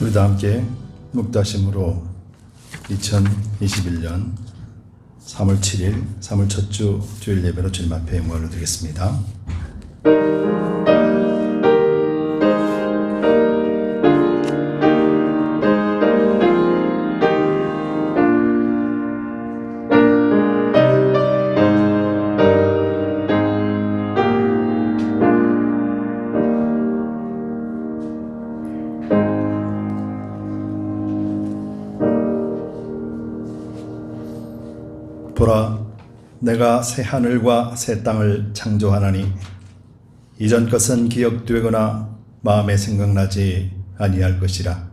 우리 다 함께 묵다심으로 2021년 3월 7일 3월 첫 주 주일 예배로 주님 앞에 영광을 드리겠습니다. 보라, 내가 새 하늘과 새 땅을 창조하나니 이전 것은 기억되거나 마음에 생각나지 아니할 것이라.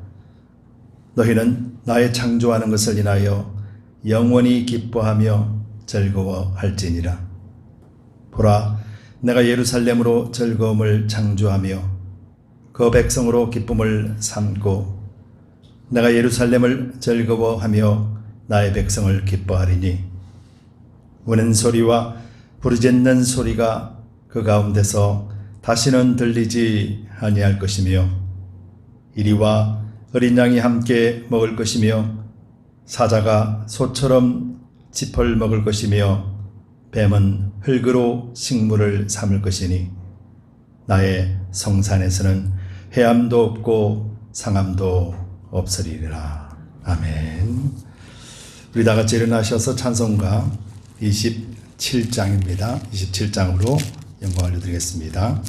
너희는 나의 창조하는 것을 인하여 영원히 기뻐하며 즐거워할지니라. 보라, 내가 예루살렘으로 즐거움을 창조하며 그 백성으로 기쁨을 삼고 내가 예루살렘을 즐거워하며 나의 백성을 기뻐하리니 우는 소리와 부르짖는 소리가 그 가운데서 다시는 들리지 아니할 것이며 이리와 어린 양이 함께 먹을 것이며 사자가 소처럼 짚을 먹을 것이며 뱀은 흙으로 식물을 삼을 것이니 나의 성산에서는 해함도 없고 상함도 없으리라. 아멘. 우리 다 같이 일어나셔서 찬송가 27장입니다. 27장으로 영광을 드리겠습니다.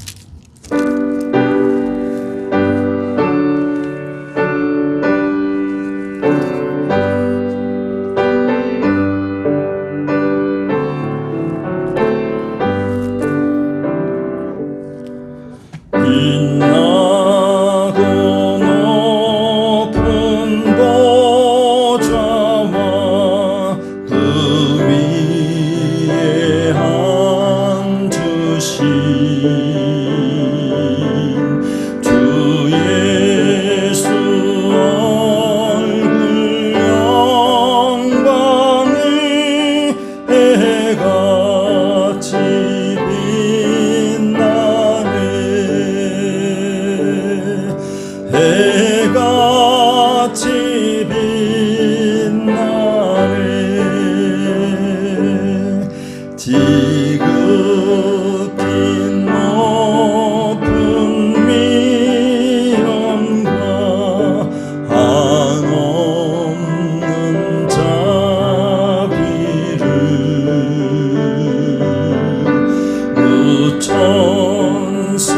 해같이 빛나네. 지극히 높은 미련과 한없는 자비를 그 천사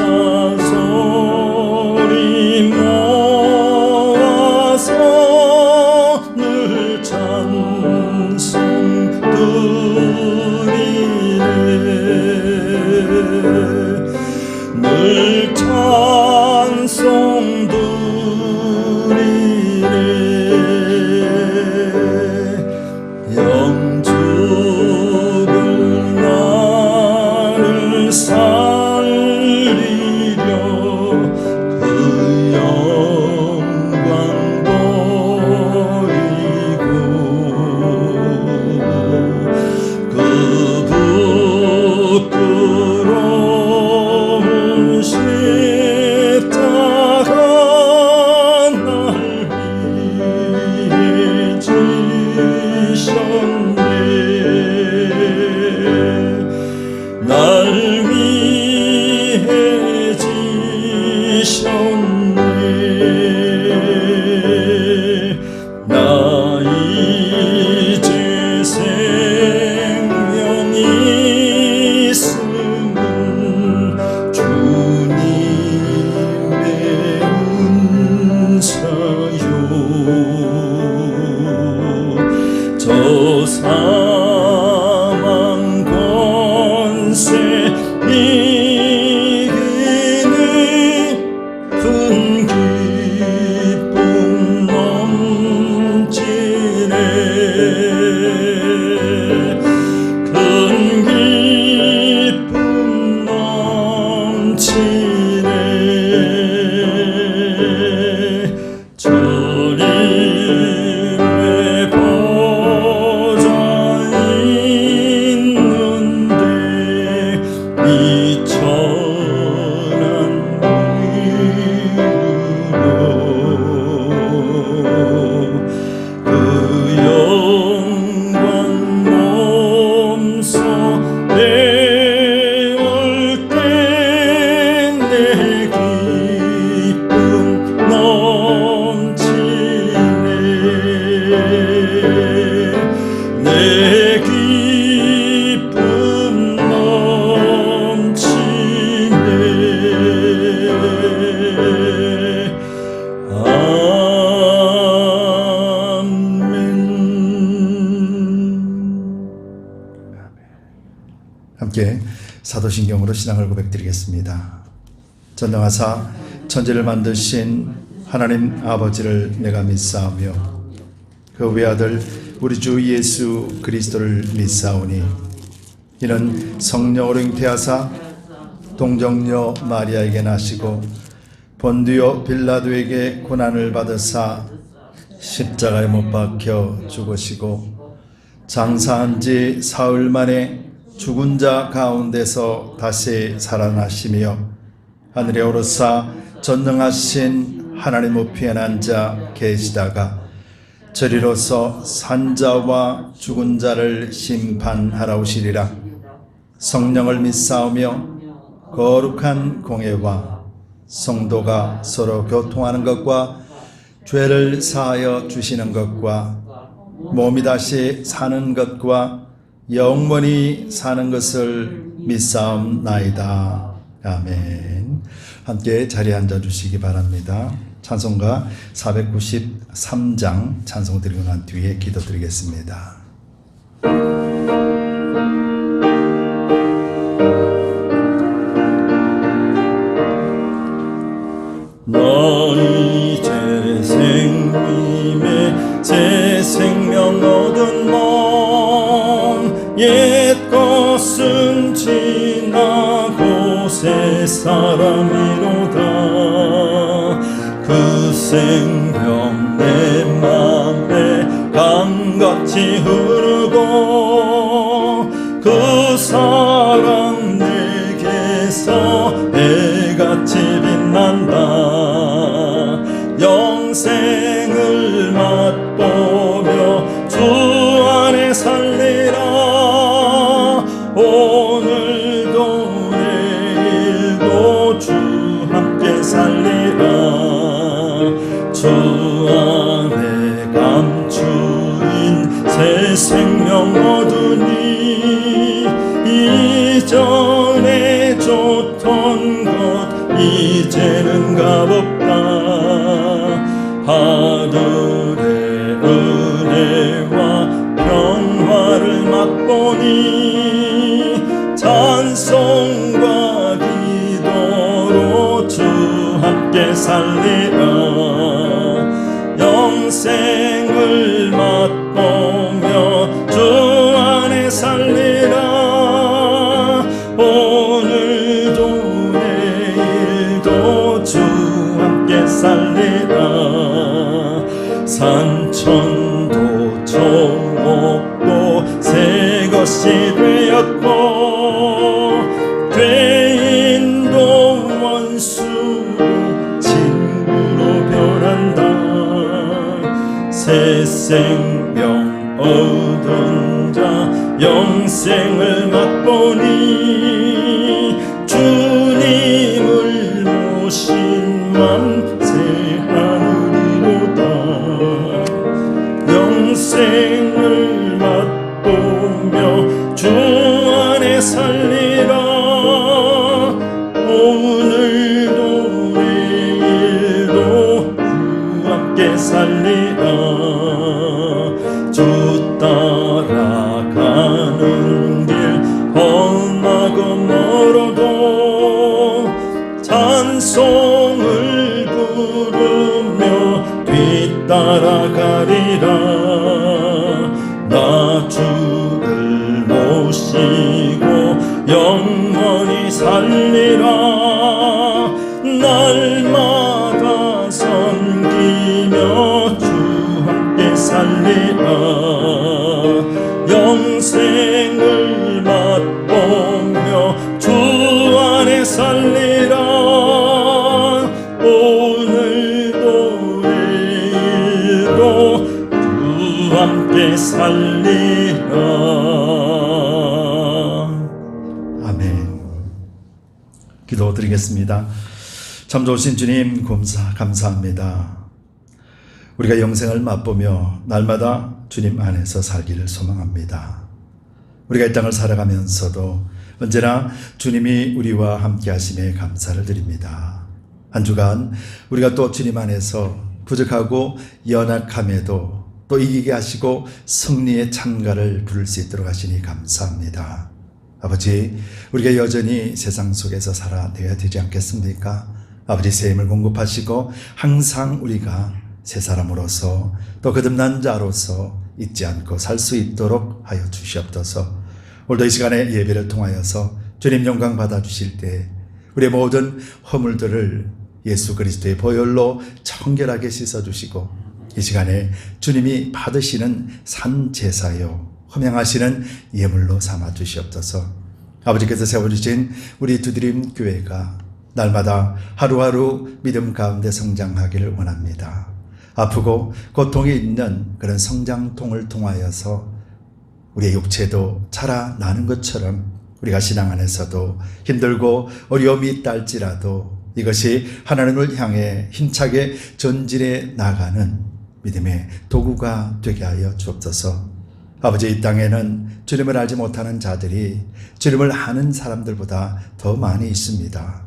소리 모아서 늘 찬송드리네. 늘 찬송드리네. 영죽을 나를 살리려 그 영광 버리고 그 부끄러운 십자가 날 위해 지셨네. 날 위해 지셨네. 나 이제 생명 있음은 주님의 은사요. 저 사망 권세 이기는 큰 기쁨 넘치네. 큰 기쁨 넘치네. 주님의 보좌 있는데 이 천한 그 영광 몸소 배울 때 내 기쁨 넘치네. 내 기쁨 넘치네. 함께 사도신경으로 신앙을 고백드리겠습니다. 전능하사 천지를 만드신 하나님 아버지를 내가 믿사오며 그 외아들 우리 주 예수 그리스도를 믿사오니 이는 성령으로 잉태하사 동정녀 마리아에게 나시고 본디오 빌라도에게 고난을 받으사 십자가에 못 박혀 죽으시고 장사한 지 사흘 만에 죽은 자 가운데서 다시 살아나시며 하늘에 오르사 전능하신 하나님 우편에 앉아 계시다가 저리로서 산자와 죽은 자를 심판하러 오시리라. 성령을 믿사오며 거룩한 공예와 성도가 서로 교통하는 것과 죄를 사하여 주시는 것과 몸이 다시 사는 것과 영원히 사는 것을 믿사옵나이다. 아멘. 함께 자리에 앉아주시기 바랍니다. 찬송가 493장 찬송 드리고 난 뒤에 기도드리겠습니다. 너희 제 생님의 새 생명 얻은 몸 옛 것은 지나고 새 사람이로다. 그 생명 내 맘에 강같이 흐르고 그 사랑 내게서 해같이 빛난다. 영생을 맛보며 주 안에 살리라. 오늘도 내일도 주 함께 살리라. 주 안에 감추인 새 생명 얻으니 이전에 줬던 것 이제는 값없다. 하늘의 은혜와 평화를 맛보니 찬송과 기도로 주 함께 살리라. 영생을 맛보며 주 안에 살리라. 오늘도 내일도 주 함께 살리라. 산천도 초목도 새 것이 되었고 죄인도 원수도 친구로 변한다. 새 생명 얻은 자 영생을 맛보니 주님을 모신 맘 새 하늘이로다. 영생을 맛보며 주 안에 살리라. 오늘도 내일도 주 함께 살리라. 주 따라가는 길 험하고 멀어도 찬송을 부르며 뒤따라가리라. 나 주를 모시고 영원히 살리라. 날마다 섬기며 주 함께 살리라. 영생을 맛보며 주 안에 살리라. 오늘도 내일도 주 함께 살리라. 아멘. 기도드리겠습니다. 참 좋으신 주님 감사합니다. 우리가 영생을 맛보며 날마다 주님 안에서 살기를 소망합니다. 우리가 이 땅을 살아가면서도 언제나 주님이 우리와 함께 하심에 감사를 드립니다. 한 주간 우리가 또 주님 안에서 부족하고 연약함에도 또 이기게 하시고 승리의 찬가를 부를 수 있도록 하시니 감사합니다. 아버지, 우리가 여전히 세상 속에서 살아내야 되지 않겠습니까? 아버지, 새 힘을 공급하시고 항상 우리가 새 사람으로서 또 거듭난 자로서 잊지 않고 살 수 있도록 하여 주시옵소서. 오늘도 이 시간에 예배를 통하여서 주님 영광 받아주실 때 우리의 모든 허물들을 예수 그리스도의 보혈로 청결하게 씻어주시고 이 시간에 주님이 받으시는 산 제사요 헌명하시는 예물로 삼아 주시옵소서. 아버지께서 세워주신 우리 두드림 교회가 날마다 하루하루 믿음 가운데 성장하기를 원합니다. 아프고 고통이 있는 그런 성장통을 통하여서 우리의 육체도 자라나는 것처럼 우리가 신앙 안에서도 힘들고 어려움이 있다 할지라도 이것이 하나님을 향해 힘차게 전진해 나가는 믿음의 도구가 되게 하여 주옵소서. 아버지, 이 땅에는 주님을 알지 못하는 자들이 주님을 아는 사람들보다 더 많이 있습니다.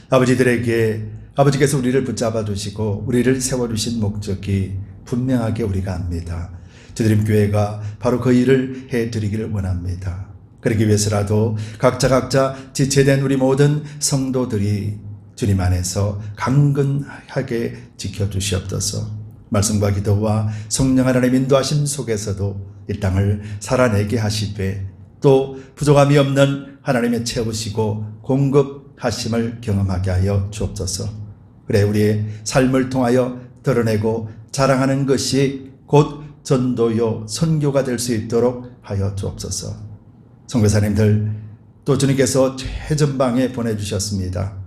아버지들에게 아버지께서 우리를 붙잡아 주시고 우리를 세워주신 목적이 분명하게 우리가 압니다. 주님 교회가 바로 그 일을 해드리기를 원합니다. 그러기 위해서라도 각자 지체된 우리 모든 성도들이 주님 안에서 강건하게 지켜주시옵소서. 말씀과 기도와 성령 하나님의 인도하심 속에서도 이 땅을 살아내게 하시되 또 부족함이 없는 하나님의 채우시고 공급하심을 경험하게 하여 주옵소서. 그래 우리의 삶을 통하여 드러내고 자랑하는 것이 곧 전도요 선교가 될 수 있도록 하여 주옵소서. 선교사님들 또 주님께서 최전방에 보내주셨습니다.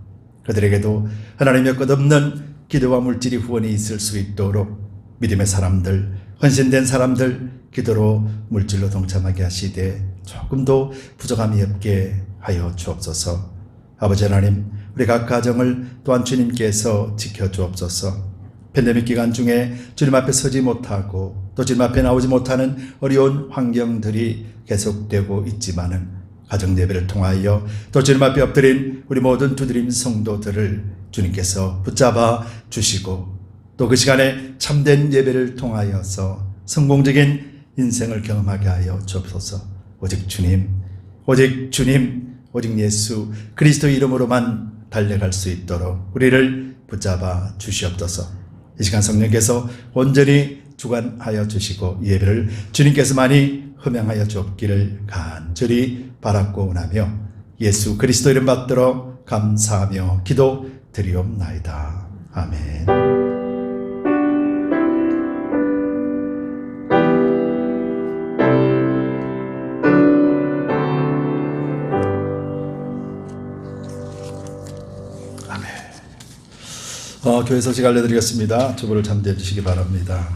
그들에게도 하나님의 끝없는 기도와 물질이 후원이 있을 수 있도록 믿음의 사람들, 헌신된 사람들 기도로 물질로 동참하게 하시되 조금도 부족함이 없게 하여 주옵소서. 아버지 하나님, 우리 각 가정을 또한 주님께서 지켜주옵소서. 팬데믹 기간 중에 주님 앞에 서지 못하고 또 주님 앞에 나오지 못하는 어려운 환경들이 계속되고 있지만은 가정 예배를 통하여 또 주님 앞에 엎드린 우리 모든 두드림 성도들을 주님께서 붙잡아 주시고 또 그 시간에 참된 예배를 통하여서 성공적인 인생을 경험하게 하여 주옵소서. 오직 주님, 오직 예수 그리스도 이름으로만 달려갈 수 있도록 우리를 붙잡아 주시옵소서. 이 시간 성령께서 온전히 주관하여 주시고 예배를 주님께서 많이 흠양하여 주옵기를 간절히 바랐고 원하며 예수 그리스도 이름 받들어 감사하며 기도 드리옵나이다. 아멘. 교회 소식 알려드리겠습니다. 주보를 잠재해 주시기 바랍니다.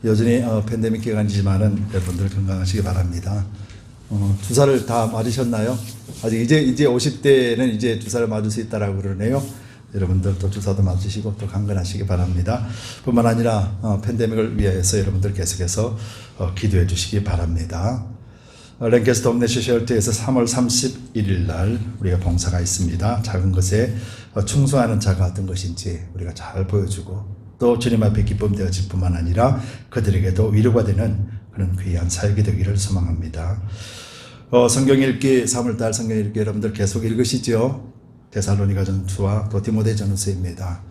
여전히 팬데믹 기간이지만은 여러분들 건강하시기 바랍니다. 주사를 다 맞으셨나요? 아직 이제 50대는 이제 주사를 맞을 수 있다라고 그러네요. 여러분들 또 주사도 맞으시고 또 강건하시기 바랍니다. 뿐만 아니라 팬데믹을 위해서 여러분들 계속해서 기도해 주시기 바랍니다. 랭캐스터 홈내시 쉘터에서 3월 31일 날 우리가 봉사가 있습니다. 작은 것에 충성하는 자가 어떤 것인지 우리가 잘 보여주고 또 주님 앞에 기쁨 되어질 뿐만 아니라 그들에게도 위로가 되는 그런 귀한 사역이 되기를 소망합니다. 성경 읽기 3월달 성경 읽기 여러분들 계속 읽으시죠. 데살로니가 전서와 또 디모데 전서입니다.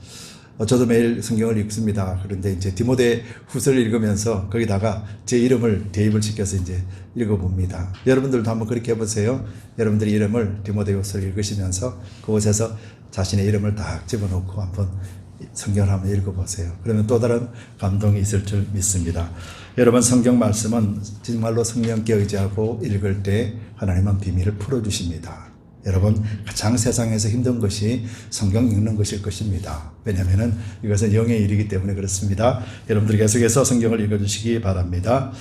저도 매일 성경을 읽습니다. 그런데 이제 디모데 후서를 읽으면서 거기다가 제 이름을 대입을 시켜서 이제 읽어봅니다. 여러분들도 한번 그렇게 해보세요. 여러분들의 이름을 디모데 후서를 읽으시면서 그곳에서 자신의 이름을 딱 집어넣고 한번 성경을 한번 읽어보세요. 그러면 또 다른 감동이 있을 줄 믿습니다. 여러분 성경 말씀은 정말로 성령께 의지하고 읽을 때 하나님은 비밀을 풀어주십니다. 여러분 가장 세상에서 힘든 것이 성경 읽는 것일 것입니다. 왜냐하면 이것은 영의 일이기 때문에 그렇습니다. 여러분들 계속해서 성경을 읽어주시기 바랍니다.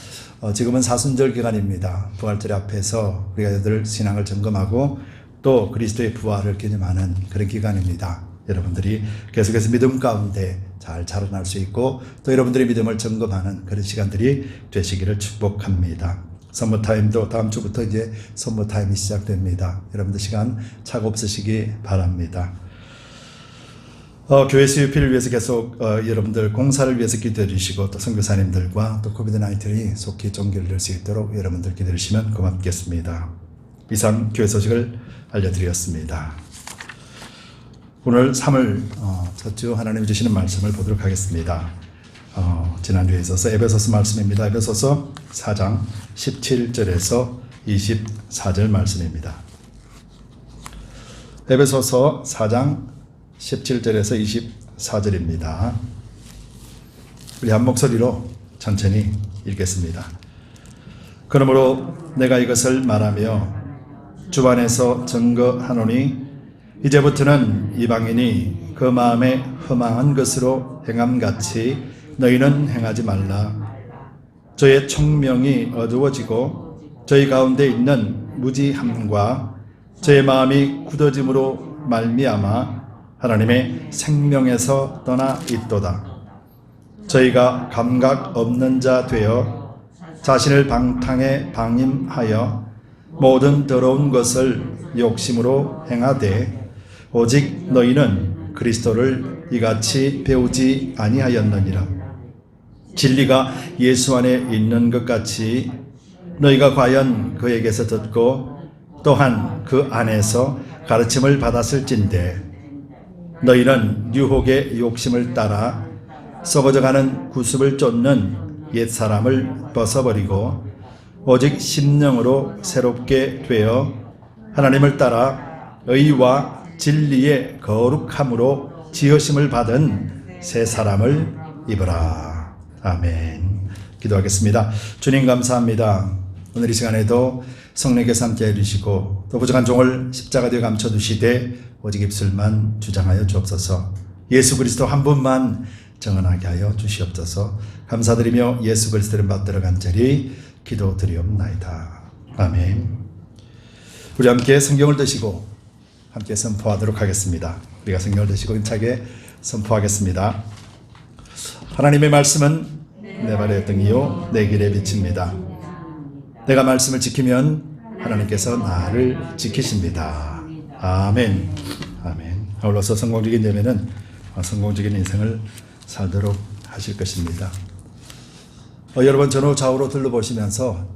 지금은 사순절 기간입니다. 부활절 앞에서 우리가 늘 신앙을 점검하고 또 그리스도의 부활을 기념하는 그런 기간입니다. 여러분들이 계속해서 믿음 가운데 잘 자라날 수 있고 또 여러분들의 믿음을 점검하는 그런 시간들이 되시기를 축복합니다. 선모 타임도 다음 주부터 이제 선모 타임이 시작됩니다. 여러분들 시간 차고 없으시기 바랍니다. 교회 수요필을 위해서 계속 여러분들 공사를 위해서 기도해 주시고 또 선교사님들과 또 코비드-19이 속히 종결될 수 있도록 여러분들 기도해 주시면 고맙겠습니다. 이상 교회 소식을 알려드렸습니다. 오늘 3월 첫 주 하나님이 주시는 말씀을 보도록 하겠습니다. 지난주에 있어서 에베소서 말씀입니다. 에베소서 4장 17절에서 24절 말씀입니다. 에베소서 4장 17절에서 24절입니다. 우리 한 목소리로 천천히 읽겠습니다. 그러므로 내가 이것을 말하며 주 안에서 증거하노니 이제부터는 이방인이 그 마음에 허망한 것으로 행함같이 너희는 행하지 말라. 저의 총명이 어두워지고 저희 가운데 있는 무지함과 저의 마음이 굳어짐으로 말미암아 하나님의 생명에서 떠나 있도다. 저희가 감각 없는 자 되어 자신을 방탕에 방임하여 모든 더러운 것을 욕심으로 행하되 오직 너희는 그리스도를 이같이 배우지 아니하였느니라. 진리가 예수 안에 있는 것 같이 너희가 과연 그에게서 듣고 또한 그 안에서 가르침을 받았을진데 너희는 유혹의 욕심을 따라 썩어져가는 구습을 쫓는 옛사람을 벗어버리고 오직 심령으로 새롭게 되어 하나님을 따라 의와 진리의 거룩함으로 지으심을 받은 새 사람을 입으라. 아멘. 기도하겠습니다. 주님 감사합니다. 오늘 이 시간에도 성령께서 함께 해주시고 또 부족한 종을 십자가 뒤에 감춰두시되 오직 입술만 주장하여 주옵소서. 예수 그리스도 한 분만 정언하게 하여 주시옵소서. 감사드리며 예수 그리스도를 받들어 간절히 기도드리옵나이다. 아멘. 우리 함께 성경을 드시고 함께 선포하도록 하겠습니다. 우리가 성경을 드시고 힘차게 선포하겠습니다. 하나님의 말씀은 내 발의 등이요 내 길의 빛입니다. 내가 말씀을 지키면 하나님께서 나를 지키십니다. 아멘. 아멘. 아울러서 성공적인 예배는 성공적인 인생을 살도록 하실 것입니다. 여러분 전후 좌우로 둘러보시면서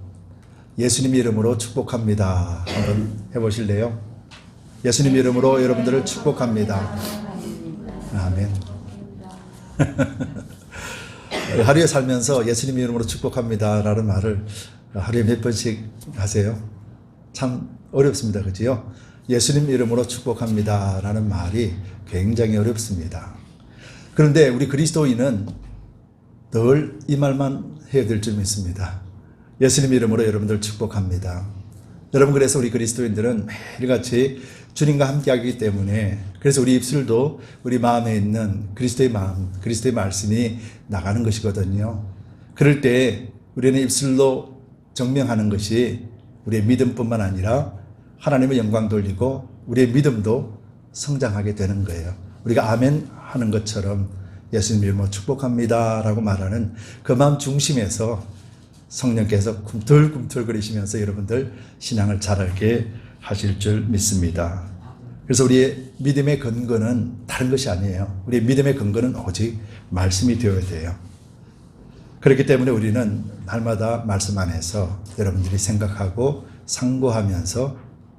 예수님 이름으로 축복합니다. 한번 해보실래요? 예수님 이름으로 여러분들을 축복합니다. 아멘. 하루에 살면서 예수님 이름으로 축복합니다 라는 말을 하루에 몇 번씩 하세요? 참 어렵습니다. 그지요? 예수님 이름으로 축복합니다 라는 말이 굉장히 어렵습니다. 그런데 우리 그리스도인은 늘 이 말만 해야 될 줄 믿습니다. 예수님 이름으로 여러분들 축복합니다. 여러분 그래서 우리 그리스도인들은 매일같이 주님과 함께하기 때문에 그래서 우리 입술도 우리 마음에 있는 그리스도의 마음, 그리스도의 말씀이 나가는 것이거든요. 그럴 때 우리는 입술로 증명하는 것이 우리의 믿음뿐만 아니라 하나님의 영광 돌리고 우리의 믿음도 성장하게 되는 거예요. 우리가 아멘 하는 것처럼 예수님 이름으로 축복합니다 라고 말하는 그 마음 중심에서 성령께서 꿈틀꿈틀거리시면서 여러분들 신앙을 자라게 하실 줄 믿습니다. 그래서 우리의 믿음의 근거는 다른 것이 아니에요. 우리의 믿음의 근거는 오직 말씀이 되어야 돼요. 그렇기 때문에 우리는 날마다 말씀 안에서 여러분들이 생각하고 상고하면서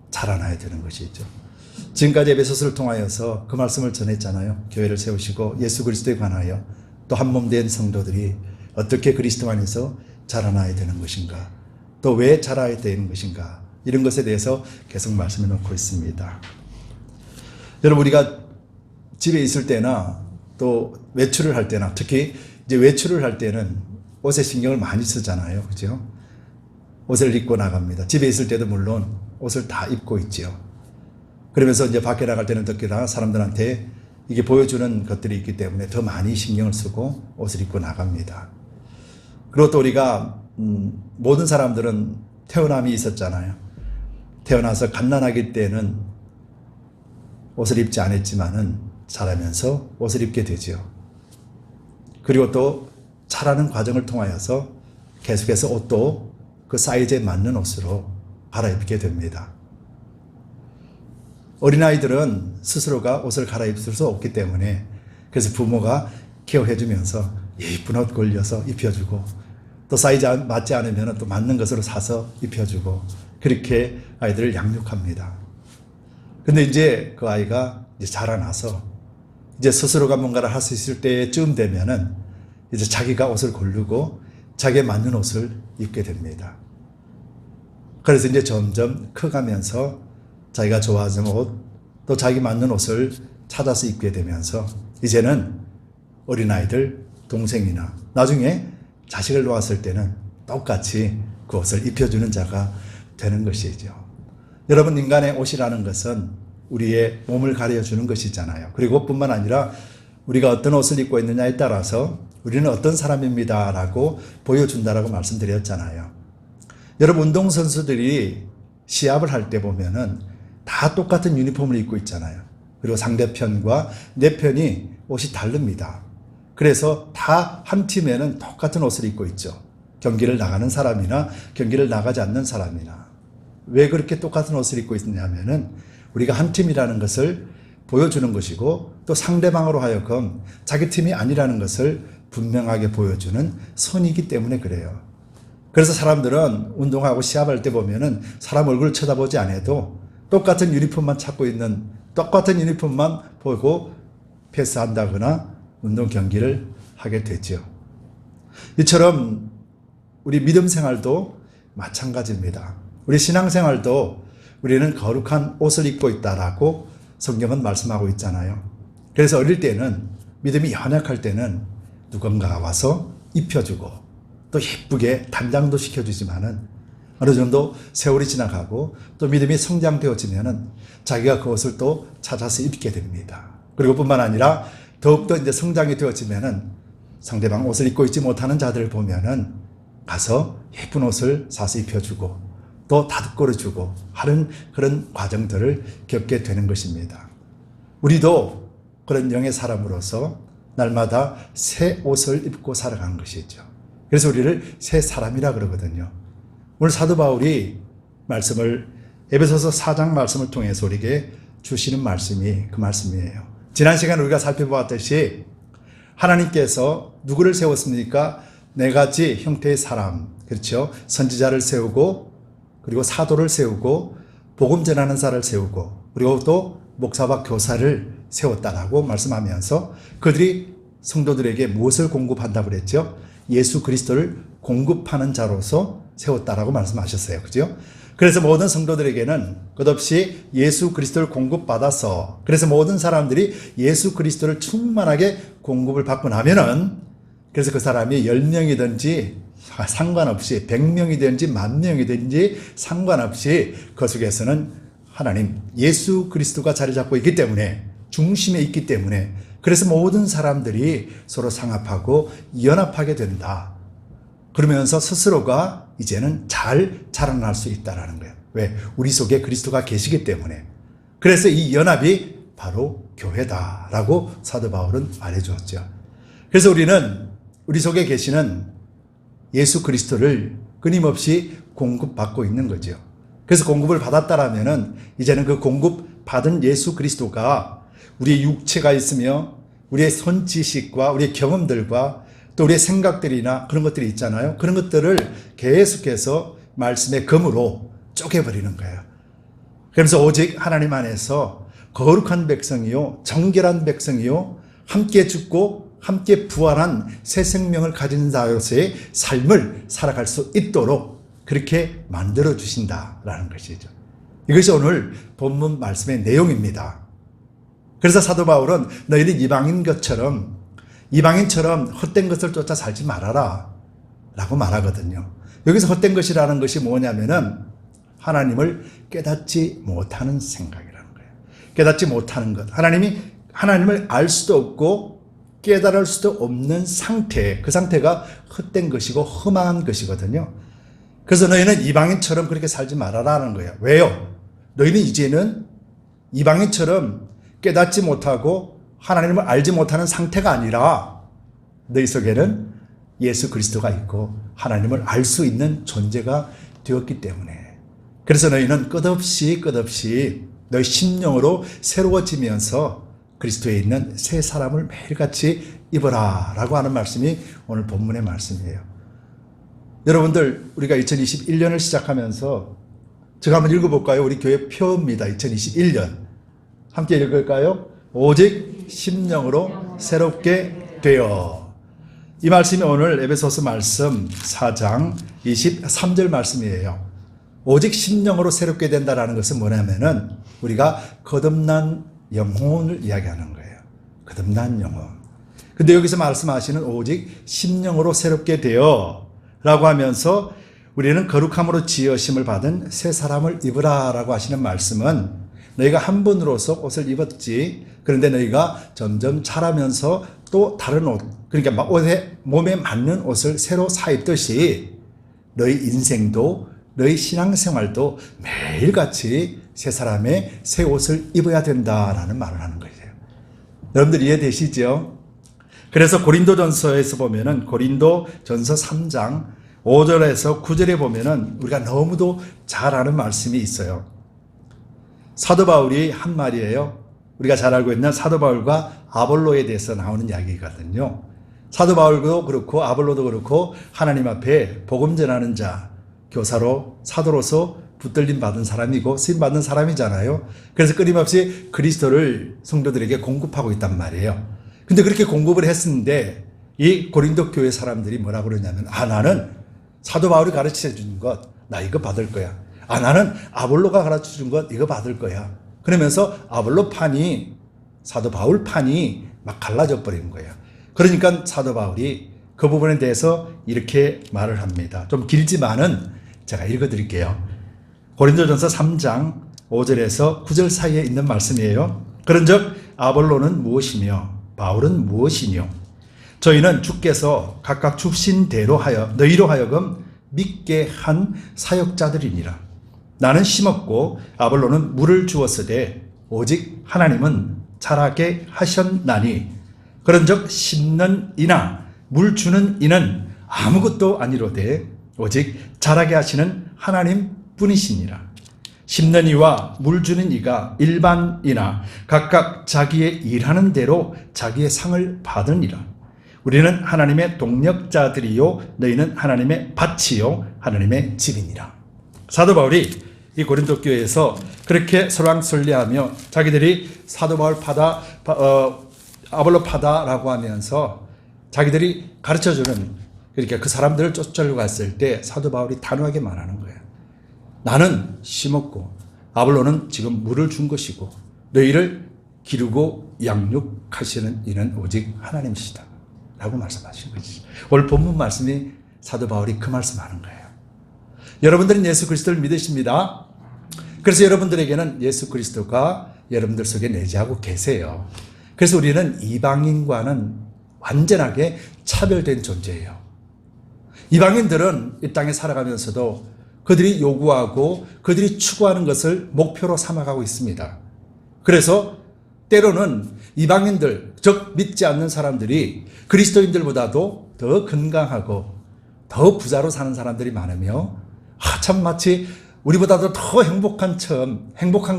자라나야 되는 것이죠. 지금까지 에베소서를 통하여서 그 말씀을 전했잖아요. 교회를 세우시고 예수 그리스도에 관하여 또 한 몸 된 성도들이 어떻게 그리스도 안에서 자라나야 되는 것인가, 또 왜 자라야 되는 것인가, 이런 것에 대해서 계속 말씀해 놓고 있습니다. 여러분 우리가 집에 있을 때나 또 외출을 할 때나 특히 이제 외출을 할 때는 옷에 신경을 많이 쓰잖아요. 그죠? 옷을 입고 나갑니다. 집에 있을 때도 물론 옷을 다 입고 있죠. 그러면서 이제 밖에 나갈 때는 특히나 사람들한테 이게 보여주는 것들이 있기 때문에 더 많이 신경을 쓰고 옷을 입고 나갑니다. 그리고 또 우리가 모든 사람들은 태어남이 있었잖아요. 태어나서 갓난아기 때는 옷을 입지 않았지만은 자라면서 옷을 입게 되죠. 그리고 또 자라는 과정을 통하여서 계속해서 옷도 그 사이즈에 맞는 옷으로 갈아입게 됩니다. 어린아이들은 스스로가 옷을 갈아입을 수 없기 때문에 그래서 부모가 케어해주면서 예쁜 옷 골려서 입혀주고 또 사이즈 맞지 않으면 또 맞는 것으로 사서 입혀주고 그렇게 아이들을 양육합니다. 근데 이제 그 아이가 이제 자라나서 이제 스스로가 뭔가를 할 수 있을 때쯤 되면은 이제 자기가 옷을 고르고 자기에 맞는 옷을 입게 됩니다. 그래서 이제 점점 커가면서 자기가 좋아하는 옷, 또 자기 맞는 옷을 찾아서 입게 되면서 이제는 어린아이들, 동생이나 나중에 자식을 놓았을 때는 똑같이 그 옷을 입혀주는 자가 되는 것이죠. 여러분 인간의 옷이라는 것은 우리의 몸을 가려주는 것이잖아요. 그리고 뿐만 아니라 우리가 어떤 옷을 입고 있느냐에 따라서 우리는 어떤 사람입니다 라고 보여준다라고 말씀드렸잖아요. 여러분 운동선수들이 시합을 할 때 보면은 다 똑같은 유니폼을 입고 있잖아요. 그리고 상대편과 내 편이 옷이 다릅니다. 그래서 다 한 팀에는 똑같은 옷을 입고 있죠. 경기를 나가는 사람이나 경기를 나가지 않는 사람이나. 왜 그렇게 똑같은 옷을 입고 있느냐면은 우리가 한 팀이라는 것을 보여주는 것이고 또 상대방으로 하여금 자기 팀이 아니라는 것을 분명하게 보여주는 선이기 때문에 그래요. 그래서 사람들은 운동하고 시합할 때 보면은 사람 얼굴을 쳐다보지 않아도 똑같은 유니폼만 찾고 있는, 똑같은 유니폼만 보고 패스한다거나 운동 경기를 하게 되죠. 이처럼 우리 믿음 생활도 마찬가지입니다. 우리 신앙 생활도 우리는 거룩한 옷을 입고 있다라고 성경은 말씀하고 있잖아요. 그래서 어릴 때는, 믿음이 연약할 때는 누군가가 와서 입혀주고 또 예쁘게 단장도 시켜주지만은 어느 정도 세월이 지나가고 또 믿음이 성장되어지면은 자기가 그 옷을 또 찾아서 입게 됩니다. 그리고 뿐만 아니라 더욱더 이제 성장이 되어지면은 상대방 옷을 입고 있지 못하는 자들을 보면은 가서 예쁜 옷을 사서 입혀주고 또 다듬거려주고 하는 그런 과정들을 겪게 되는 것입니다. 우리도 그런 영의 사람으로서 날마다 새 옷을 입고 살아가는 것이죠. 그래서 우리를 새 사람이라 그러거든요. 오늘 사도 바울이 말씀을, 에베소서 4장 말씀을 통해서 우리에게 주시는 말씀이 그 말씀이에요. 지난 시간에 우리가 살펴보았듯이 하나님께서 누구를 세웠습니까? 네 가지 형태의 사람, 그렇죠? 선지자를 세우고, 그리고 사도를 세우고, 복음 전하는 자를 세우고, 그리고 또 목사와 교사를 세웠다라고 말씀하면서 그들이 성도들에게 무엇을 공급한다고 그랬죠? 예수 그리스도를 공급하는 자로서 세웠다라고 말씀하셨어요. 그죠? 그래서 모든 성도들에게는 끝없이 예수 그리스도를 공급받아서, 그래서 모든 사람들이 예수 그리스도를 충만하게 공급을 받고 나면은, 그래서 그 사람이 10명이든지 상관없이 100명이든지 10,000명이든지 상관없이 그 속에서는 하나님 예수 그리스도가 자리 잡고 있기 때문에, 중심에 있기 때문에, 그래서 모든 사람들이 서로 상합하고 연합하게 된다. 그러면서 스스로가 이제는 잘 자라날 수 있다라는 거예요. 왜? 우리 속에 그리스도가 계시기 때문에. 그래서 이 연합이 바로 교회다라고 사도 바울은 말해주었죠. 그래서 우리는 우리 속에 계시는 예수 그리스도를 끊임없이 공급받고 있는 거죠. 그래서 공급을 받았다라면은 이제는 그 공급받은 예수 그리스도가 우리의 육체가 있으며 우리의 선지식과 우리의 경험들과 또 우리의 생각들이나 그런 것들이 있잖아요. 그런 것들을 계속해서 말씀의 검으로 쪼개버리는 거예요. 그러면서 오직 하나님 안에서 거룩한 백성이요, 정결한 백성이요, 함께 죽고 함께 부활한 새 생명을 가진 자로서의 삶을 살아갈 수 있도록 그렇게 만들어 주신다라는 것이죠. 이것이 오늘 본문 말씀의 내용입니다. 그래서 사도 바울은 너희는 이방인처럼 헛된 것을 쫓아 살지 말아라 라고 말하거든요. 여기서 헛된 것이라는 것이 뭐냐면은 하나님을 깨닫지 못하는 생각이라는 거예요. 깨닫지 못하는 것. 하나님을 알 수도 없고 깨달을 수도 없는 상태, 그 상태가 헛된 것이고 험한 것이거든요. 그래서 너희는 이방인처럼 그렇게 살지 말아라는 거예요. 왜요? 너희는 이제는 이방인처럼 깨닫지 못하고 하나님을 알지 못하는 상태가 아니라 너희 속에는 예수 그리스도가 있고 하나님을 알 수 있는 존재가 되었기 때문에, 그래서 너희는 끝없이 너희 심령으로 새로워지면서 그리스도에 있는 새 사람을 매일같이 입어라 라고 하는 말씀이 오늘 본문의 말씀이에요. 여러분들, 우리가 2021년을 시작하면서 제가 한번 읽어볼까요? 우리 교회 표입니다. 2021년 함께 읽을까요? 오직 심령으로 새롭게 되어. 이 말씀이 오늘 에베소서 말씀 4장 23절 말씀이에요. 오직 심령으로 새롭게 된다라는 것은 뭐냐면은 우리가 거듭난 영혼을 이야기하는 거예요. 거듭난 영혼. 근데 여기서 말씀하시는 오직 심령으로 새롭게 되어 라고 하면서 우리는 거룩함으로 지으심을 받은 새 사람을 입으라 라고 하시는 말씀은 너희가 한 분으로서 옷을 입었지, 그런데 너희가 점점 자라면서 또 다른 옷, 그러니까 몸에 맞는 옷을 새로 사 입듯이 너희 인생도 너희 신앙생활도 매일같이 새 사람의 새 옷을 입어야 된다라는 말을 하는 거예요. 여러분들 이해되시죠? 그래서 고린도전서에서 보면은 고린도전서 3장 5절에서 9절에 보면은 우리가 너무도 잘 아는 말씀이 있어요. 사도 바울이 한 말이에요. 우리가 잘 알고 있는 사도 바울과 아볼로에 대해서 나오는 이야기거든요. 사도 바울도 그렇고 아볼로도 그렇고 하나님 앞에 복음 전하는 자, 교사로 사도로서 붙들림 받은 사람이고 쓰임 받는 사람이잖아요. 그래서 끊임없이 그리스도를 성도들에게 공급하고 있단 말이에요. 근데 그렇게 공급을 했는데 이 고린도 교회 사람들이 뭐라고 그러냐면 나는 사도 바울이 가르쳐 준 것 나 이거 받을 거야. 나는 아볼로가 가르쳐 준 것 이거 받을 거야. 그러면서 아볼로 판이 사도 바울 판이 막 갈라져 버린 거예요. 그러니까 사도 바울이 그 부분에 대해서 이렇게 말을 합니다. 좀 길지만은 제가 읽어드릴게요. 고린도전서 3장 5절에서 9절 사이에 있는 말씀이에요. 그런즉 아볼로는 무엇이며 바울은 무엇이뇨? 저희는 주께서 각각 주신 대로 하여 너희로 하여금 믿게 한 사역자들이니라. 나는 심었고 아볼로는 물을 주었으되 오직 하나님은 자라게 하셨나니 그런즉 심는 이나 물 주는 이는 아무것도 아니로되 오직 자라게 하시는 하나님 뿐이시니라. 심는 이와 물 주는 이가 일반이나 각각 자기의 일하는 대로 자기의 상을 받으니라. 우리는 하나님의 동력자들이요 너희는 하나님의 밭이요 하나님의 집이니라. 사도 바울이 이 고린도 교회에서 그렇게 설왕설래하며 자기들이 사도 바울 파다 아볼로 파다라고 하면서 자기들이 가르쳐주는 그러니까 그 사람들을 쫓으려고 갔을 때 사도 바울이 단호하게 말하는 거예요. 나는 심었고 아볼로는 지금 물을 준 것이고 너희를 기르고 양육하시는 이는 오직 하나님이시다 라고 말씀하신 거지. 오늘 본문 말씀이 사도 바울이 그 말씀하는 거예요. 여러분들은 예수 그리스도를 믿으십니다. 그래서 여러분들에게는 예수 그리스도가 여러분들 속에 내재하고 계세요. 그래서 우리는 이방인과는 완전하게 차별된 존재예요. 이방인들은 이 땅에 살아가면서도 그들이 요구하고 그들이 추구하는 것을 목표로 삼아가고 있습니다. 그래서 때로는 이방인들, 즉 믿지 않는 사람들이 그리스도인들보다도 더 건강하고 더 부자로 사는 사람들이 많으며 참 마치 우리보다도 더 행복한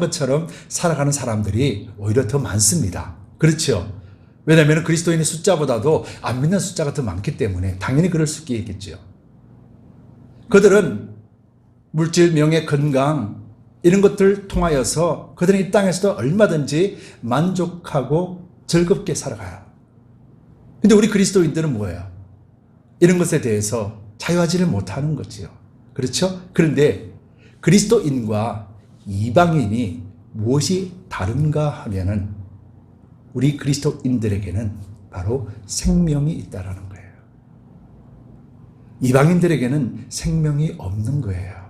것처럼 살아가는 사람들이 오히려 더 많습니다. 그렇죠? 왜냐하면 그리스도인의 숫자보다도 안 믿는 숫자가 더 많기 때문에 당연히 그럴 수 있겠죠. 그들은 물질, 명예, 건강 이런 것들 통하여서 그들은 이 땅에서도 얼마든지 만족하고 즐겁게 살아가요. 근데 우리 그리스도인들은 뭐예요? 이런 것에 대해서 자유하지를 못하는 거지요. 그렇죠? 그런데 그리스도인과 이방인이 무엇이 다른가 하면은 우리 그리스도인들에게는 바로 생명이 있다라는 거예요. 이방인들에게는 생명이 없는 거예요.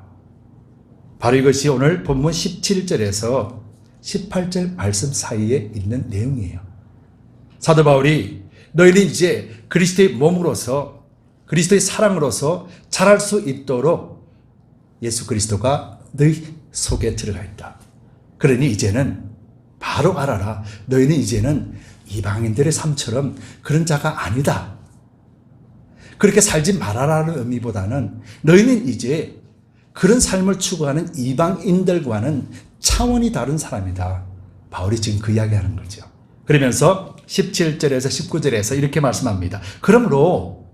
바로 이것이 오늘 본문 17절에서 18절 말씀 사이에 있는 내용이에요. 사도 바울이 너희는 이제 그리스도의 몸으로서 그리스도의 사랑으로서 자랄 수 있도록 예수 그리스도가 너희 속에 들어가 있다. 그러니 이제는 바로 알아라. 너희는 이제는 이방인들의 삶처럼 그런 자가 아니다. 그렇게 살지 말아라는 의미보다는 너희는 이제 그런 삶을 추구하는 이방인들과는 차원이 다른 사람이다. 바울이 지금 그 이야기하는 거죠. 그러면서 17절에서 19절에서 이렇게 말씀합니다. 그러므로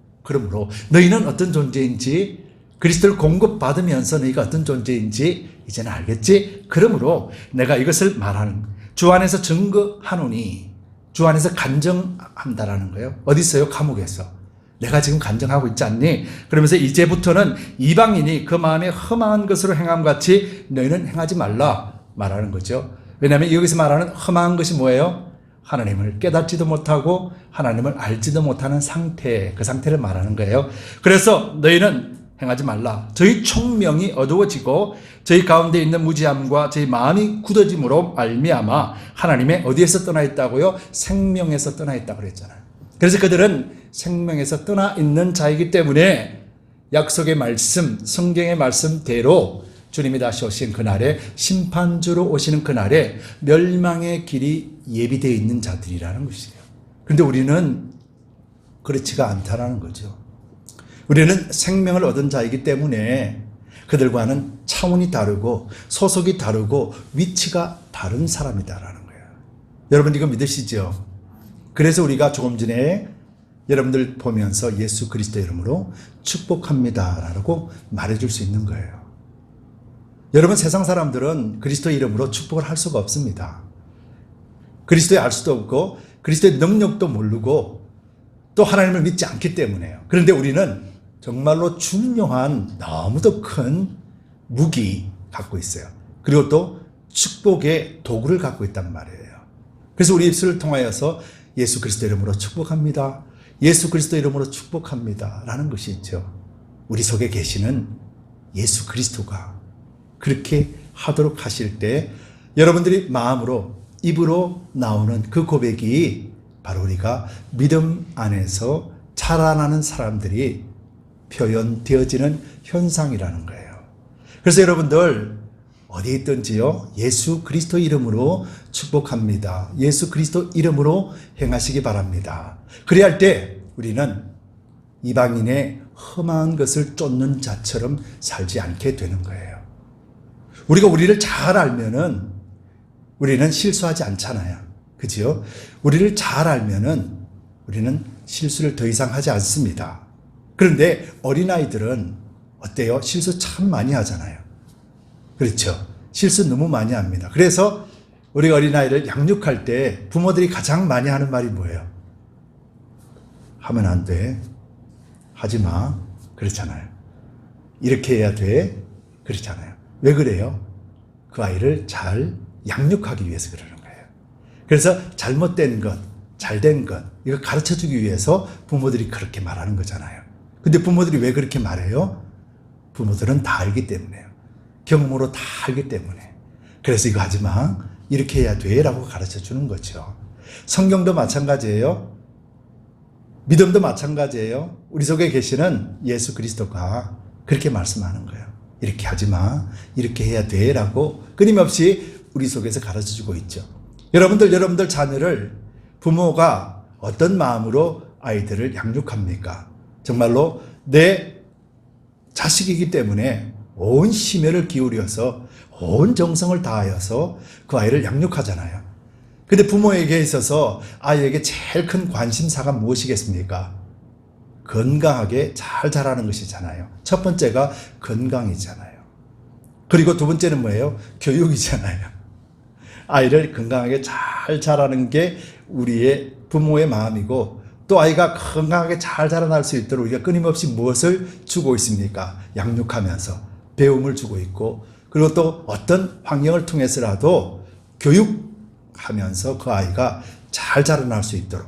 너희는 어떤 존재인지 그리스도를 공급받으면서 너희가 어떤 존재인지 이제는 알겠지? 그러므로 내가 이것을 말하는 주 안에서 증거하노니 주 안에서 간증한다라는 거예요. 어디 있어요? 감옥에서. 내가 지금 간증하고 있지 않니? 그러면서 이제부터는 이방인이 그 마음에 험한 것으로 행함같이 너희는 행하지 말라 말하는 거죠. 왜냐하면 여기서 말하는 험한 것이 뭐예요? 하나님을 깨닫지도 못하고 하나님을 알지도 못하는 상태, 그 상태를 말하는 거예요. 그래서 너희는 행하지 말라. 저희 총명이 어두워지고 저희 가운데 있는 무지함과 저희 마음이 굳어짐으로 말미암아 하나님의 어디에서 떠나 있다고요? 생명에서 떠나 있다고 그랬잖아요. 그래서 그들은 생명에서 떠나 있는 자이기 때문에 약속의 말씀, 성경의 말씀대로 주님이 다시 오신 그날에 심판주로 오시는 그날에 멸망의 길이 예비되어 있는 자들이라는 것이에요. 그런데 우리는 그렇지가 않다라는 거죠. 우리는 생명을 얻은 자이기 때문에 그들과는 차원이 다르고 소속이 다르고 위치가 다른 사람이다라는 거예요. 여러분 이거 믿으시죠? 그래서 우리가 조금 전에 여러분들 보면서 예수 그리스도 이름으로 축복합니다라고 말해줄 수 있는 거예요. 여러분 세상 사람들은 그리스도 이름으로 축복을 할 수가 없습니다. 그리스도에 알 수도 없고 그리스도의 능력도 모르고 또 하나님을 믿지 않기 때문에요. 그런데 우리는 정말로 중요한 너무도 큰 무기 갖고 있어요. 그리고 또 축복의 도구를 갖고 있단 말이에요. 그래서 우리 입술을 통하여서 예수 그리스도 이름으로 축복합니다. 예수 그리스도 이름으로 축복합니다. 라는 것이 있죠. 우리 속에 계시는 예수 그리스도가 그렇게 하도록 하실 때 여러분들이 마음으로 입으로 나오는 그 고백이 바로 우리가 믿음 안에서 자라나는 사람들이 표현되어지는 현상이라는 거예요. 그래서 여러분들 어디에 있든지요 예수 그리스도 이름으로 축복합니다. 예수 그리스도 이름으로 행하시기 바랍니다. 그래야 할 때 우리는 이방인의 험한 것을 쫓는 자처럼 살지 않게 되는 거예요. 우리가 우리를 잘 알면은 우리는 실수하지 않잖아요. 그죠? 우리를 잘 알면은 우리는 실수를 더 이상 하지 않습니다. 그런데 어린아이들은 어때요? 실수 참 많이 하잖아요. 그렇죠? 실수 너무 많이 합니다. 그래서 우리 어린아이를 양육할 때 부모들이 가장 많이 하는 말이 뭐예요? 하면 안 돼. 하지 마. 그렇잖아요. 이렇게 해야 돼. 그렇잖아요. 왜 그래요? 그 아이를 잘 양육하기 위해서 그러는 거예요. 그래서 잘못된 것, 잘된 것, 이거 가르쳐 주기 위해서 부모들이 그렇게 말하는 거잖아요. 근데 부모들이 왜 그렇게 말해요? 부모들은 다 알기 때문에요. 경험으로 다 알기 때문에. 그래서 이거 하지 마. 이렇게 해야 돼. 라고 가르쳐 주는 거죠. 성경도 마찬가지예요. 믿음도 마찬가지예요. 우리 속에 계시는 예수 그리스도가 그렇게 말씀하는 거예요. 이렇게 하지 마. 이렇게 해야 돼. 라고 끊임없이 우리 속에서 가르쳐 주고 있죠. 여러분들 자녀를 부모가 어떤 마음으로 아이들을 양육합니까? 정말로 내 자식이기 때문에 온 심혈을 기울여서 온 정성을 다하여서 그 아이를 양육하잖아요. 근데 부모에게 있어서 아이에게 제일 큰 관심사가 무엇이겠습니까? 건강하게 잘 자라는 것이잖아요. 첫 번째가 건강이잖아요. 그리고 두 번째는 뭐예요? 교육이잖아요. 아이를 건강하게 잘 자라는 게 우리의 부모의 마음이고 또 아이가 건강하게 잘 자라날 수 있도록 우리가 끊임없이 무엇을 주고 있습니까? 양육하면서 배움을 주고 있고 그리고 또 어떤 환경을 통해서라도 교육하면서 그 아이가 잘 자라날 수 있도록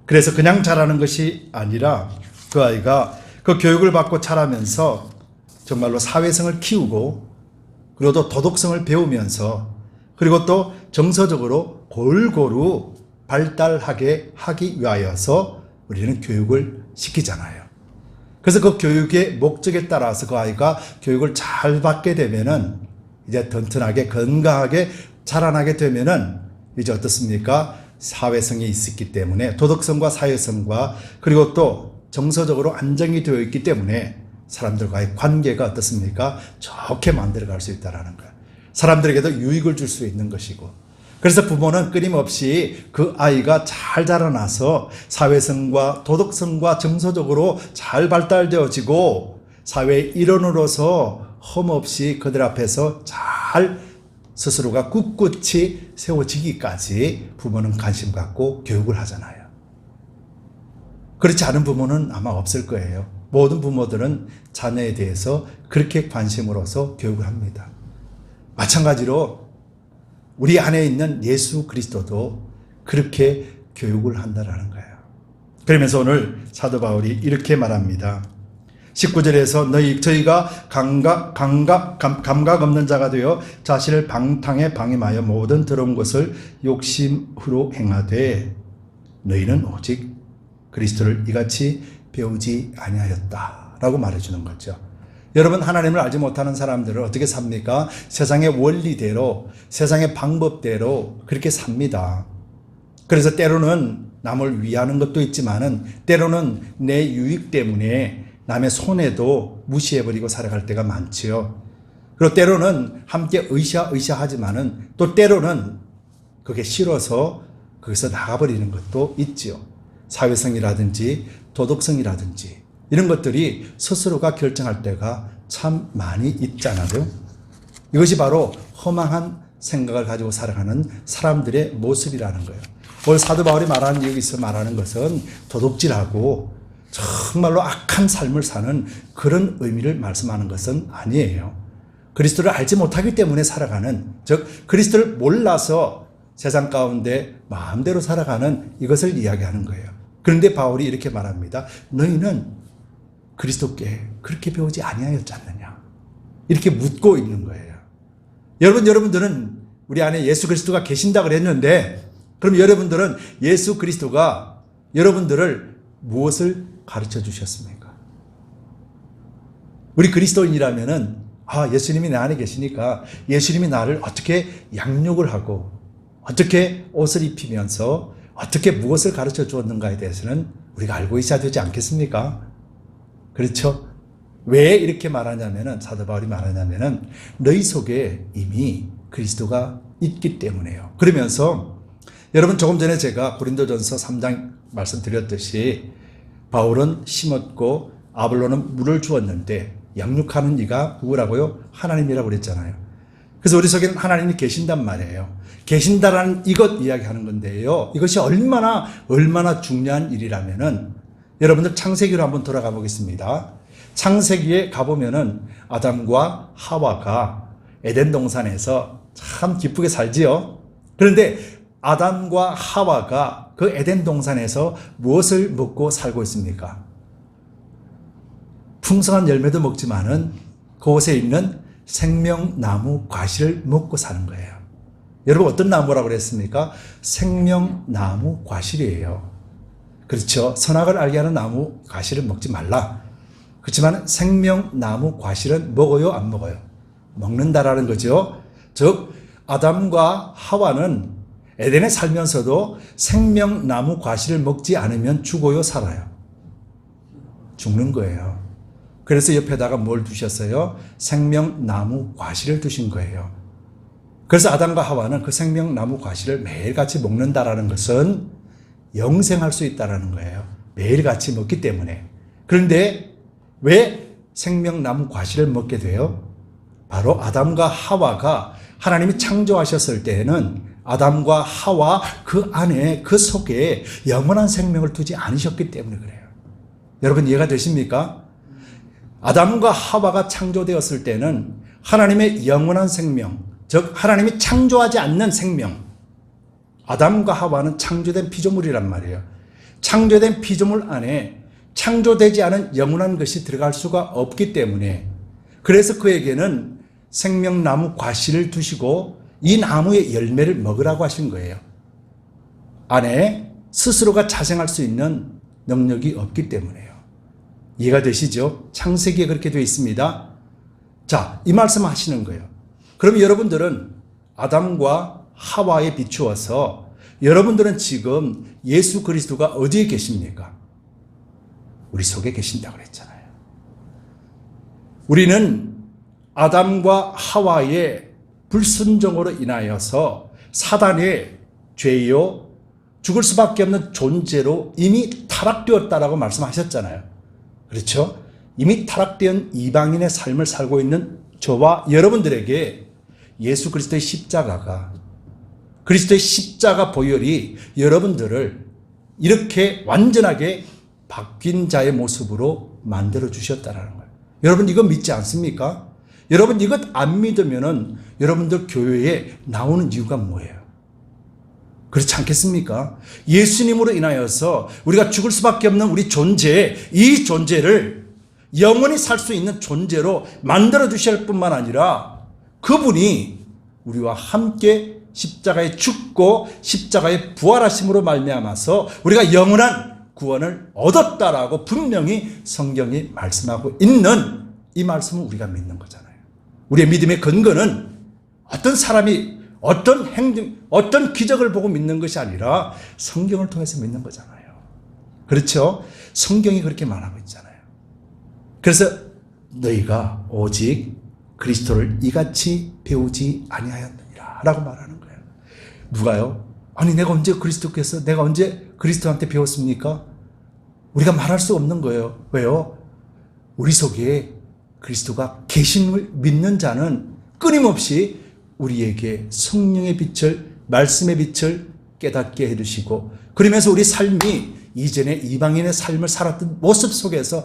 그래서 그냥 자라는 것이 아니라 그 아이가 그 교육을 받고 자라면서 정말로 사회성을 키우고 그리고 또 도덕성을 배우면서 그리고 또 정서적으로 골고루 발달하게 하기 위하여서 우리는 교육을 시키잖아요. 그래서 그 교육의 목적에 따라서 그 아이가 교육을 잘 받게 되면은 이제 튼튼하게 건강하게 자라나게 되면은 이제 어떻습니까? 사회성이 있었기 때문에 도덕성과 사회성과 그리고 또 정서적으로 안정이 되어 있기 때문에 사람들과의 관계가 어떻습니까? 좋게 만들어갈 수 있다는 거예요. 사람들에게도 유익을 줄 수 있는 것이고 그래서 부모는 끊임없이 그 아이가 잘 자라나서 사회성과 도덕성과 정서적으로 잘 발달되어지고 사회의 일원으로서 험없이 그들 앞에서 잘 스스로가 꿋꿋이 세워지기까지 부모는 관심 갖고 교육을 하잖아요. 그렇지 않은 부모는 아마 없을 거예요. 모든 부모들은 자녀에 대해서 그렇게 관심으로서 교육을 합니다. 마찬가지로 우리 안에 있는 예수 그리스도도 그렇게 교육을 한다라는 거예요. 그러면서 오늘 사도 바울이 이렇게 말합니다. 19절에서 저희가 감각 없는 자가 되어 자신을 방탕에 방임하여 모든 더러운 것을 욕심으로 행하되 너희는 오직 그리스도를 이같이 배우지 아니하였다라고 말해주는 거죠. 여러분 하나님을 알지 못하는 사람들은 어떻게 삽니까? 세상의 원리대로 세상의 방법대로 그렇게 삽니다. 그래서 때로는 남을 위하는 것도 있지만은 때로는 내 유익 때문에 남의 손해도 무시해버리고 살아갈 때가 많지요. 그리고 때로는 함께 으쌰으쌰하지만은 또 때로는 그게 싫어서 거기서 나가버리는 것도 있지요. 사회성이라든지 도덕성이라든지 이런 것들이 스스로가 결정할 때가 참 많이 있잖아요. 이것이 바로 허망한 생각을 가지고 살아가는 사람들의 모습이라는 거예요. 오늘 사도 바울이 여기서 말하는 것은 도둑질하고 정말로 악한 삶을 사는 그런 의미를 말씀하는 것은 아니에요. 그리스도를 알지 못하기 때문에 살아가는, 즉 그리스도를 몰라서 세상 가운데 마음대로 살아가는 이것을 이야기하는 거예요. 그런데 바울이 이렇게 말합니다. 너희는 그리스도께 그렇게 배우지 아니하였지 않느냐, 이렇게 묻고 있는 거예요. 여러분들은 우리 안에 예수 그리스도가 계신다 그랬는데, 그럼 여러분들은 예수 그리스도가 여러분들을 무엇을 가르쳐 주셨습니까? 우리 그리스도인이라면은 예수님이 내 안에 계시니까 예수님이 나를 어떻게 양육을 하고 어떻게 옷을 입히면서 어떻게 무엇을 가르쳐 주었는가에 대해서는 우리가 알고 있어야 되지 않겠습니까? 그렇죠? 왜 이렇게 말하냐면은, 사도 바울이 말하냐면은 너희 속에 이미 그리스도가 있기 때문에요. 그러면서 여러분, 조금 전에 제가 고린도전서 3장 말씀드렸듯이 바울은 심었고 아볼로는 물을 주었는데 양육하는 이가 누구라고요? 하나님이라고 그랬잖아요. 그래서 우리 속에는 하나님이 계신단 말이에요. 계신다라는 이것 이야기하는 건데요. 이것이 얼마나 중요한 일이라면은, 여러분들 창세기로 한번 돌아가 보겠습니다. 창세기에 가보면은 아담과 하와가 에덴 동산에서 참 기쁘게 살지요. 그런데 아담과 하와가 그 에덴 동산에서 무엇을 먹고 살고 있습니까? 풍성한 열매도 먹지만은 그곳에 있는 생명나무 과실을 먹고 사는 거예요. 여러분, 어떤 나무라고 그랬습니까? 생명나무 과실이에요. 그렇죠? 선악을 알게 하는 나무 과실을 먹지 말라. 그렇지만 생명나무 과실은 먹어요, 안 먹어요? 먹는다라는 거죠. 즉 아담과 하와는 에덴에 살면서도 생명나무 과실을 먹지 않으면 죽어요, 살아요? 죽는 거예요. 그래서 옆에다가 뭘 두셨어요? 생명나무 과실을 두신 거예요. 그래서 아담과 하와는 그 생명나무 과실을 매일같이 먹는다라는 것은 영생할 수 있다는 거예요. 매일같이 먹기 때문에. 그런데 왜 생명나무 과실을 먹게 돼요? 바로 아담과 하와가 하나님이 창조하셨을 때에는 아담과 하와 그 안에, 그 속에 영원한 생명을 두지 않으셨기 때문에 그래요. 여러분, 이해가 되십니까? 아담과 하와가 창조되었을 때는 하나님의 영원한 생명, 즉 하나님이 창조하지 않는 생명, 아담과 하와는 창조된 피조물이란 말이에요. 창조된 피조물 안에 창조되지 않은 영원한 것이 들어갈 수가 없기 때문에, 그래서 그에게는 생명나무 과실을 두시고 이 나무의 열매를 먹으라고 하신 거예요. 안에 스스로가 자생할 수 있는 능력이 없기 때문에요. 이해가 되시죠? 창세기에 그렇게 되어 있습니다. 자, 이 말씀 하시는 거예요. 그럼 여러분들은 아담과 하와에 비추어서 여러분들은 지금 예수 그리스도가 어디에 계십니까? 우리 속에 계신다고 그랬잖아요. 우리는 아담과 하와의 불순종으로 인하여서 사단의 죄요, 죽을 수밖에 없는 존재로 이미 타락되었다라고 말씀하셨잖아요. 그렇죠? 이미 타락된 이방인의 삶을 살고 있는 저와 여러분들에게 예수 그리스도의 십자가가, 그리스도의 십자가 보혈이 여러분들을 이렇게 완전하게 바뀐 자의 모습으로 만들어 주셨다는 거예요. 여러분, 이거 믿지 않습니까? 여러분, 이것 안 믿으면은 여러분들 교회에 나오는 이유가 뭐예요? 그렇지 않겠습니까? 예수님으로 인하여서 우리가 죽을 수밖에 없는 우리 존재, 이 존재를 영원히 살 수 있는 존재로 만들어 주실 뿐만 아니라 그분이 우리와 함께 십자가에 죽고 십자가에 부활하심으로 말미암아서 우리가 영원한 구원을 얻었다라고 분명히 성경이 말씀하고 있는 이 말씀을 우리가 믿는 거잖아요. 우리의 믿음의 근거는 어떤 사람이 어떤 행동, 어떤 기적을 보고 믿는 것이 아니라 성경을 통해서 믿는 거잖아요. 그렇죠? 성경이 그렇게 말하고 있잖아요. 그래서 너희가 오직 그리스도를 이같이 배우지 아니하였느니라 라고 말하는 거예요. 누가요? 아니 내가 언제 그리스도께서 내가 언제 그리스도한테 배웠습니까? 우리가 말할 수 없는 거예요. 왜요? 우리 속에 그리스도가 계심을 믿는 자는 끊임없이 우리에게 성령의 빛을, 말씀의 빛을 깨닫게 해주시고, 그러면서 우리 삶이 이전에 이방인의 삶을 살았던 모습 속에서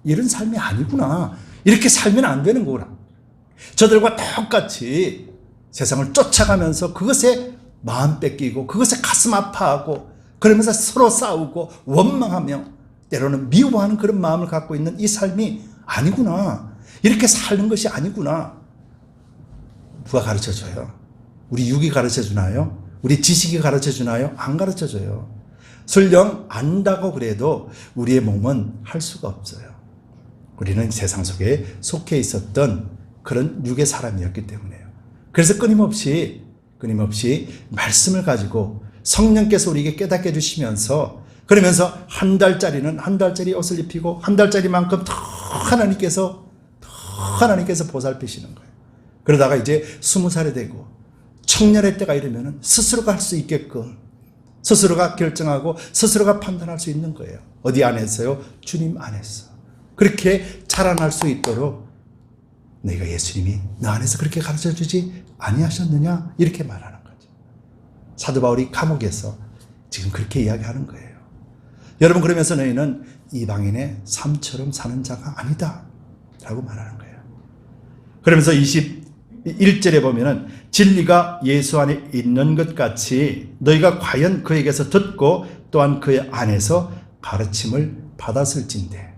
이런 삶이 아니구나, 이렇게 살면 안 되는 거구나, 저들과 똑같이 세상을 쫓아가면서 그것에 마음 뺏기고 그것에 가슴 아파하고 그러면서 서로 싸우고 원망하며 때로는 미워하는 그런 마음을 갖고 있는 이 삶이 아니구나, 이렇게 사는 것이 아니구나. 누가 가르쳐줘요? 우리 육이 가르쳐주나요? 우리 지식이 가르쳐주나요? 안 가르쳐줘요. 설령 안다고 그래도 우리의 몸은 할 수가 없어요. 우리는 세상 속에 속해 있었던 그런 육의 사람이었기 때문에요. 그래서 끊임없이 말씀을 가지고 성령께서 우리에게 깨닫게 해주시면서, 그러면서 한 달짜리는 한 달짜리 옷을 입히고 한 달짜리만큼 더 하나님께서 보살피시는 거예요. 그러다가 이제 20살이 되고 청년의 때가 이르면 스스로가 할 수 있게끔 스스로가 결정하고 스스로가 판단할 수 있는 거예요. 어디 안에서요? 주님 안에서. 그렇게 자라날 수 있도록 너희가 예수님이 너 안에서 그렇게 가르쳐주지 아니하셨느냐, 이렇게 말하는 거죠. 사도 바울이 감옥에서 지금 그렇게 이야기하는 거예요. 여러분, 그러면서 너희는 이방인의 삶처럼 사는 자가 아니다 라고 말하는 거예요. 그러면서 21절에 보면은 진리가 예수 안에 있는 것 같이 너희가 과연 그에게서 듣고 또한 그의 안에서 가르침을 받았을진데,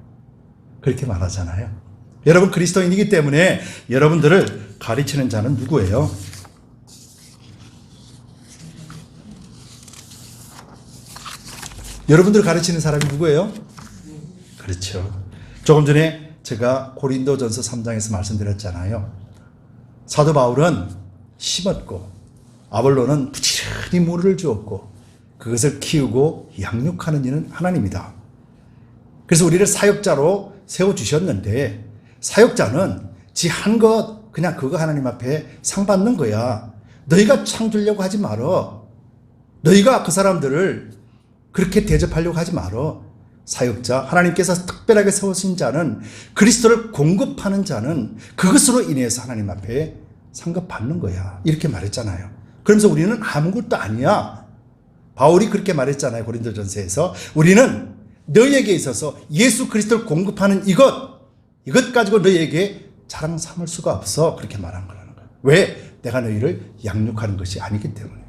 그렇게 말하잖아요. 여러분 그리스도인이기 때문에 여러분들을 가르치는 자는 누구예요? 여러분들을 가르치는 사람이 누구예요? 그렇죠. 조금 전에 제가 고린도전서 3장에서 말씀드렸잖아요. 사도 바울은 심었고 아볼로는 부지런히 물을 주었고 그것을 키우고 양육하는 이는 하나님이다. 그래서 우리를 사역자로 세워주셨는데, 사역자는 지 한 것 그냥 그거 하나님 앞에 상 받는 거야. 너희가 상 주려고 하지 말어. 너희가 그 사람들을 그렇게 대접하려고 하지 말어. 사역자, 하나님께서 특별하게 세우신 자는, 그리스도를 공급하는 자는 그것으로 인해서 하나님 앞에 상급 받는 거야, 이렇게 말했잖아요. 그러면서 우리는 아무것도 아니야. 바울이 그렇게 말했잖아요. 고린도전서에서 우리는 너희에게 있어서 예수 그리스도를 공급하는 이것 가지고 너희에게 자랑 삼을 수가 없어, 그렇게 말한 거라는 거예요. 왜? 내가 너희를 양육하는 것이 아니기 때문에.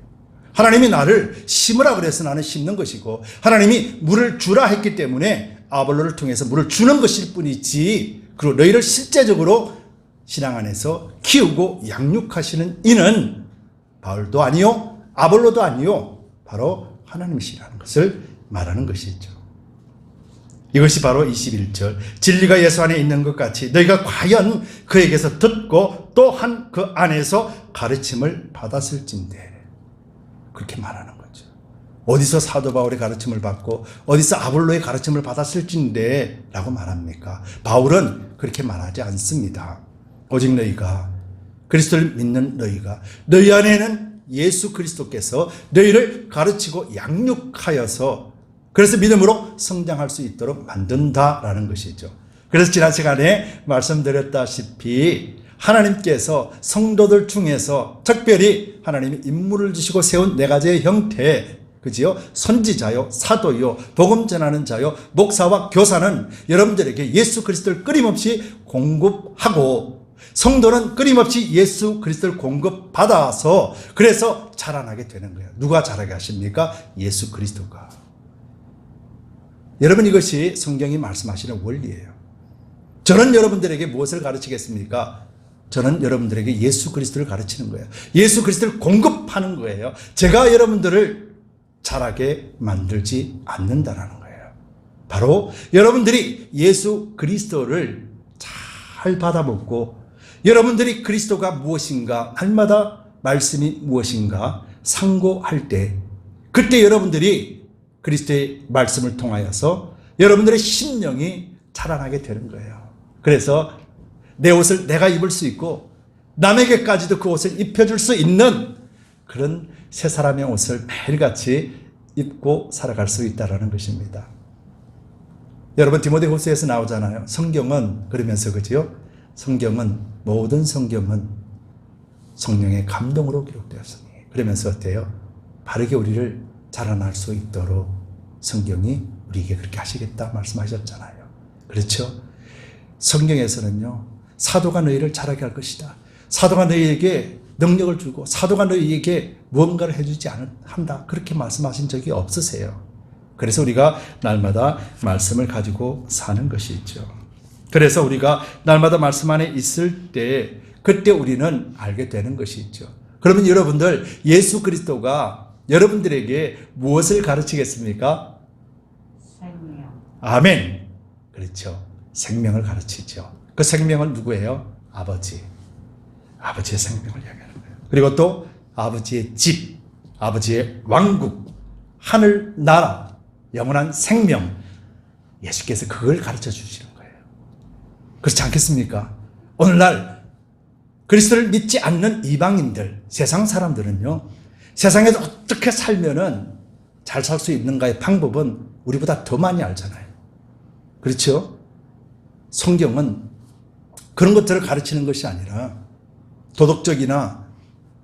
하나님이 나를 심으라 그래서 나는 심는 것이고, 하나님이 물을 주라 했기 때문에 아볼로를 통해서 물을 주는 것일 뿐이지, 그리고 너희를 실제적으로 신앙 안에서 키우고 양육하시는 이는 바울도 아니요 아볼로도 아니요 바로 하나님이시라는 것을 말하는 것이죠. 이것이 바로 21절 진리가 예수 안에 있는 것 같이 너희가 과연 그에게서 듣고 또한 그 안에서 가르침을 받았을진데, 그렇게 말하는 거죠. 어디서 사도 바울의 가르침을 받고 어디서 아볼로의 가르침을 받았을진데 라고 말합니까? 바울은 그렇게 말하지 않습니다. 오직 너희가, 그리스도를 믿는 너희가, 너희 안에는 예수 그리스도께서 너희를 가르치고 양육하여서 그래서 믿음으로 성장할 수 있도록 만든다라는 것이죠. 그래서 지난 시간에 말씀드렸다시피 하나님께서 성도들 중에서 특별히 하나님이 인물을 주시고 세운 네 가지의 형태, 그지요? 선지자요, 사도요, 복음 전하는 자요, 목사와 교사는 여러분들에게 예수 그리스도를 끊임없이 공급하고, 성도는 끊임없이 예수 그리스도를 공급받아서 그래서 자라나게 되는 거예요. 누가 자라게 하십니까? 예수 그리스도가. 여러분, 이것이 성경이 말씀하시는 원리예요. 저는 여러분들에게 무엇을 가르치겠습니까? 저는 여러분들에게 예수 그리스도를 가르치는 거예요. 예수 그리스도를 공급하는 거예요. 제가 여러분들을 자라게 만들지 않는다라는 거예요. 바로 여러분들이 예수 그리스도를 잘 받아먹고, 여러분들이 그리스도가 무엇인가 날마다 말씀이 무엇인가 상고할 때, 그때 여러분들이 그리스도의 말씀을 통하여서 여러분들의 심령이 자라나게 되는 거예요. 그래서 내 옷을 내가 입을 수 있고 남에게까지도 그 옷을 입혀줄 수 있는 그런 새 사람의 옷을 매일같이 입고 살아갈 수 있다는 것입니다. 여러분, 디모데후서에서 나오잖아요. 성경은 그러면서, 그죠? 모든 성경은 성령의 감동으로 기록되었으니, 그러면서 어때요? 바르게 우리를 자라날 수 있도록 성경이 우리에게 그렇게 하시겠다 말씀하셨잖아요. 그렇죠? 성경에서는요, 사도가 너희를 자라게 할 것이다. 사도가 너희에게 능력을 주고 사도가 너희에게 무언가를 해주지 한다. 그렇게 말씀하신 적이 없으세요. 그래서 우리가 날마다 말씀을 가지고 사는 것이죠. 그래서 우리가 날마다 말씀 안에 있을 때 그때 우리는 알게 되는 것이죠. 그러면 여러분들, 예수 그리스도가 여러분들에게 무엇을 가르치겠습니까? 생명. 아멘. 그렇죠. 생명을 가르치죠. 그 생명은 누구예요? 아버지. 아버지의 생명을 이야기하는 거예요. 그리고 또 아버지의 집, 아버지의 왕국, 하늘 나라, 영원한 생명, 예수께서 그걸 가르쳐 주시는 거예요. 그렇지 않겠습니까? 오늘날 그리스도를 믿지 않는 이방인들, 세상 사람들은요, 세상에서 어떻게 살면은 잘 살 수 있는가의 방법은 우리보다 더 많이 알잖아요. 그렇죠? 성경은 그런 것들을 가르치는 것이 아니라 도덕적이나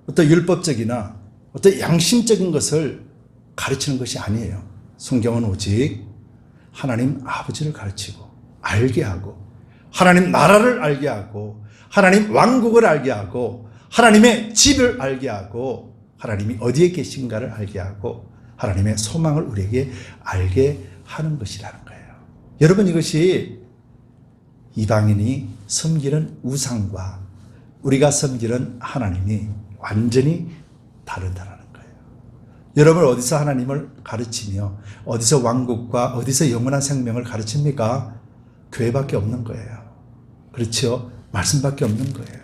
어떤 율법적이나 어떤 양심적인 것을 가르치는 것이 아니에요. 성경은 오직 하나님 아버지를 가르치고 알게 하고, 하나님 나라를 알게 하고, 하나님 왕국을 알게 하고, 하나님의 집을 알게 하고, 하나님이 어디에 계신가를 알게 하고, 하나님의 소망을 우리에게 알게 하는 것이라는 거예요. 여러분, 이것이 이방인이 섬기는 우상과 우리가 섬기는 하나님이 완전히 다르다라는 거예요. 여러분, 어디서 하나님을 가르치며 어디서 왕국과 어디서 영원한 생명을 가르칩니까? 교회밖에 없는 거예요. 그렇죠? 말씀밖에 없는 거예요.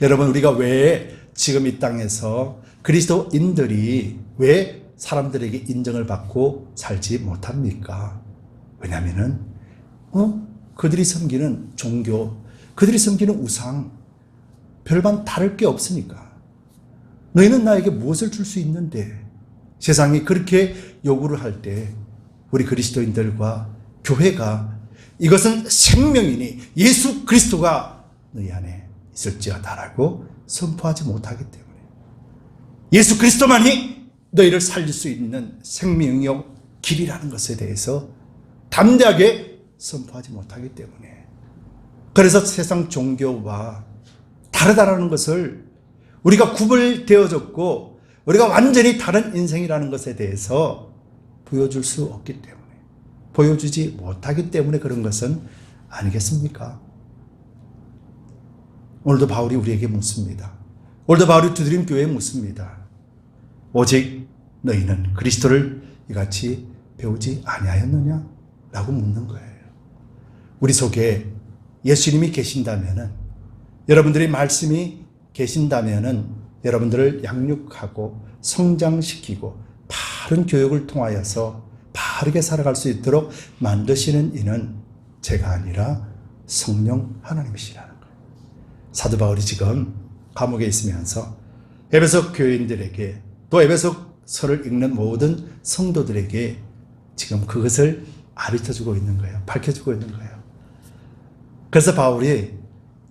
여러분, 우리가 왜 지금 이 땅에서 그리스도인들이 왜 사람들에게 인정을 받고 살지 못합니까? 왜냐하면은 그들이 섬기는 종교, 그들이 섬기는 우상, 별반 다를 게 없으니까. 너희는 나에게 무엇을 줄 수 있는데, 세상이 그렇게 요구를 할 때 우리 그리스도인들과 교회가 이것은 생명이니 예수 그리스도가 너희 안에 있을지어다라고 선포하지 못하기 때문에, 예수 그리스도만이 너희를 살릴 수 있는 생명이요 길이라는 것에 대해서 담대하게 선포하지 못하기 때문에, 그래서 세상 종교와 다르다라는 것을 우리가 구별되어졌고 우리가 완전히 다른 인생이라는 것에 대해서 보여줄 수 없기 때문에, 보여주지 못하기 때문에 그런 것은 아니겠습니까? 오늘도 바울이 우리에게 묻습니다. 오늘도 바울이 두드림 교회에 묻습니다. 오직 너희는 그리스도를 이같이 배우지 아니하였느냐? 라고 묻는 거예요. 우리 속에 예수님이 계신다면은, 여러분들의 말씀이 계신다면은 여러분들을 양육하고 성장시키고 바른 교육을 통하여서 바르게 살아갈 수 있도록 만드시는 이는 제가 아니라 성령 하나님이시라는 거예요. 사도 바울이 지금 감옥에 있으면서 에베소 교인들에게, 또 에베소서를 읽는 모든 성도들에게 지금 그것을 가르쳐주고 있는 거예요. 밝혀주고 있는 거예요. 그래서 바울이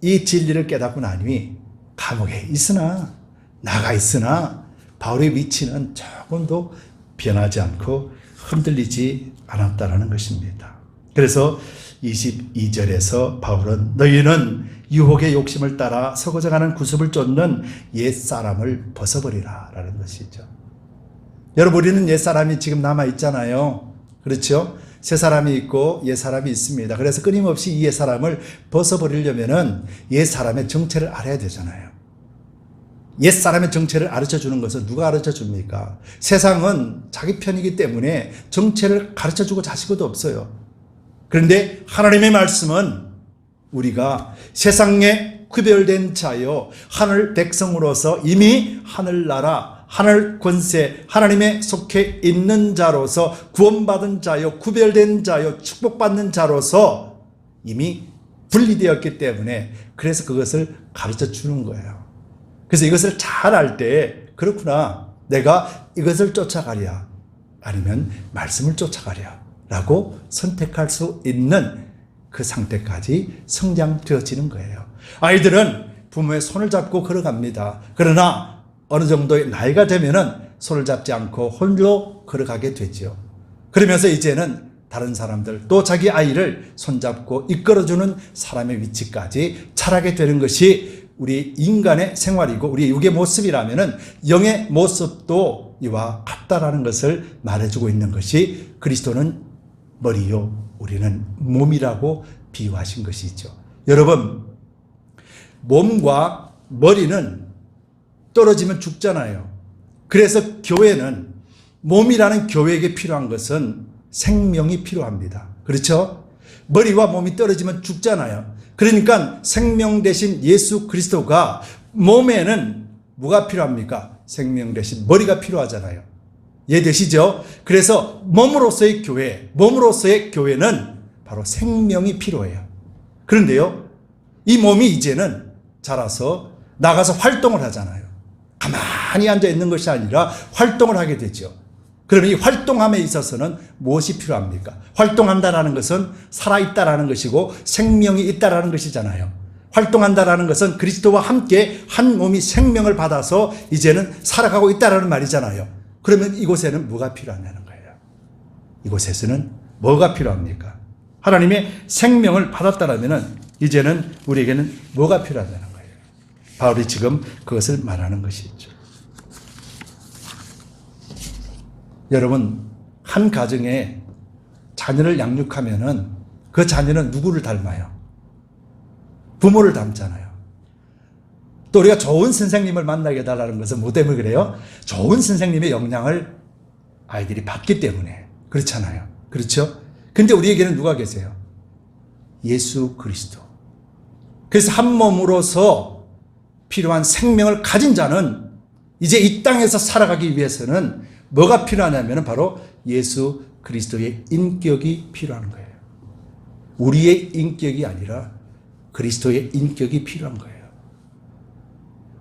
이 진리를 깨닫고 나니 감옥에 있으나, 나가 있으나 바울의 위치는 조금도 변하지 않고 흔들리지 않았다라는 것입니다. 그래서 22절에서 바울은 너희는 유혹의 욕심을 따라 서고자 하는 구습을 쫓는 옛사람을 벗어버리라 라는 것이죠. 여러분, 우리는 옛사람이 지금 남아있잖아요. 그렇죠? 새 사람이 있고 옛 사람이 있습니다. 그래서 끊임없이 이 옛 사람을 벗어버리려면은 옛 사람의 정체를 알아야 되잖아요. 옛 사람의 정체를 가르쳐 주는 것은 누가 가르쳐 줍니까? 세상은 자기 편이기 때문에 정체를 가르쳐 주고 자시고도 없어요. 그런데 하나님의 말씀은 우리가 세상의 구별된 자요 하늘 백성으로서 이미 하늘나라 하늘 권세 하나님에 속해 있는 자로서 구원받은 자요 구별된 자요 축복받는 자로서 이미 분리되었기 때문에 그래서 그것을 가르쳐 주는 거예요. 그래서 이것을 잘 알 때 그렇구나 내가 이것을 쫓아가랴 아니면 말씀을 쫓아가랴 라고 선택할 수 있는 그 상태까지 성장되어지는 거예요. 아이들은 부모의 손을 잡고 걸어갑니다. 그러나 어느 정도의 나이가 되면은 손을 잡지 않고 홀로 걸어가게 되죠. 그러면서 이제는 다른 사람들 또 자기 아이를 손잡고 이끌어주는 사람의 위치까지 자라게 되는 것이 우리 인간의 생활이고 우리 육의 모습이라면은 영의 모습도 이와 같다라는 것을 말해주고 있는 것이 그리스도는 머리요 우리는 몸이라고 비유하신 것이죠. 여러분 몸과 머리는 떨어지면 죽잖아요. 그래서 교회는 몸이라는 교회에게 필요한 것은 생명이 필요합니다. 그렇죠? 머리와 몸이 떨어지면 죽잖아요. 그러니까 생명 대신 예수 그리스도가 몸에는 뭐가 필요합니까? 생명 대신 머리가 필요하잖아요. 이해되시죠? 그래서 몸으로서의 교회는 바로 생명이 필요해요. 그런데요, 이 몸이 이제는 자라서 나가서 활동을 하잖아요. 가만히 앉아 있는 것이 아니라 활동을 하게 되죠. 그러면 이 활동함에 있어서는 무엇이 필요합니까? 활동한다라는 것은 살아있다라는 것이고 생명이 있다라는 것이잖아요. 활동한다라는 것은 그리스도와 함께 한 몸이 생명을 받아서 이제는 살아가고 있다라는 말이잖아요. 그러면 이곳에는 뭐가 필요하냐는 거예요. 이곳에서는 뭐가 필요합니까? 하나님의 생명을 받았다라면 이제는 우리에게는 뭐가 필요하냐는 거예요. 바울이 지금 그것을 말하는 것이죠. 여러분, 한 가정에 자녀를 양육하면은 그 자녀는 누구를 닮아요? 부모를 닮잖아요. 또 우리가 좋은 선생님을 만나게 해달라는 것은 뭐 때문에 그래요? 좋은 선생님의 영향을 아이들이 받기 때문에 그렇잖아요. 그렇죠? 근데 우리에게는 누가 계세요? 예수 그리스도. 그래서 한 몸으로서 필요한 생명을 가진 자는 이제 이 땅에서 살아가기 위해서는 뭐가 필요하냐면 바로 예수 그리스도의 인격이 필요한 거예요. 우리의 인격이 아니라 그리스도의 인격이 필요한 거예요.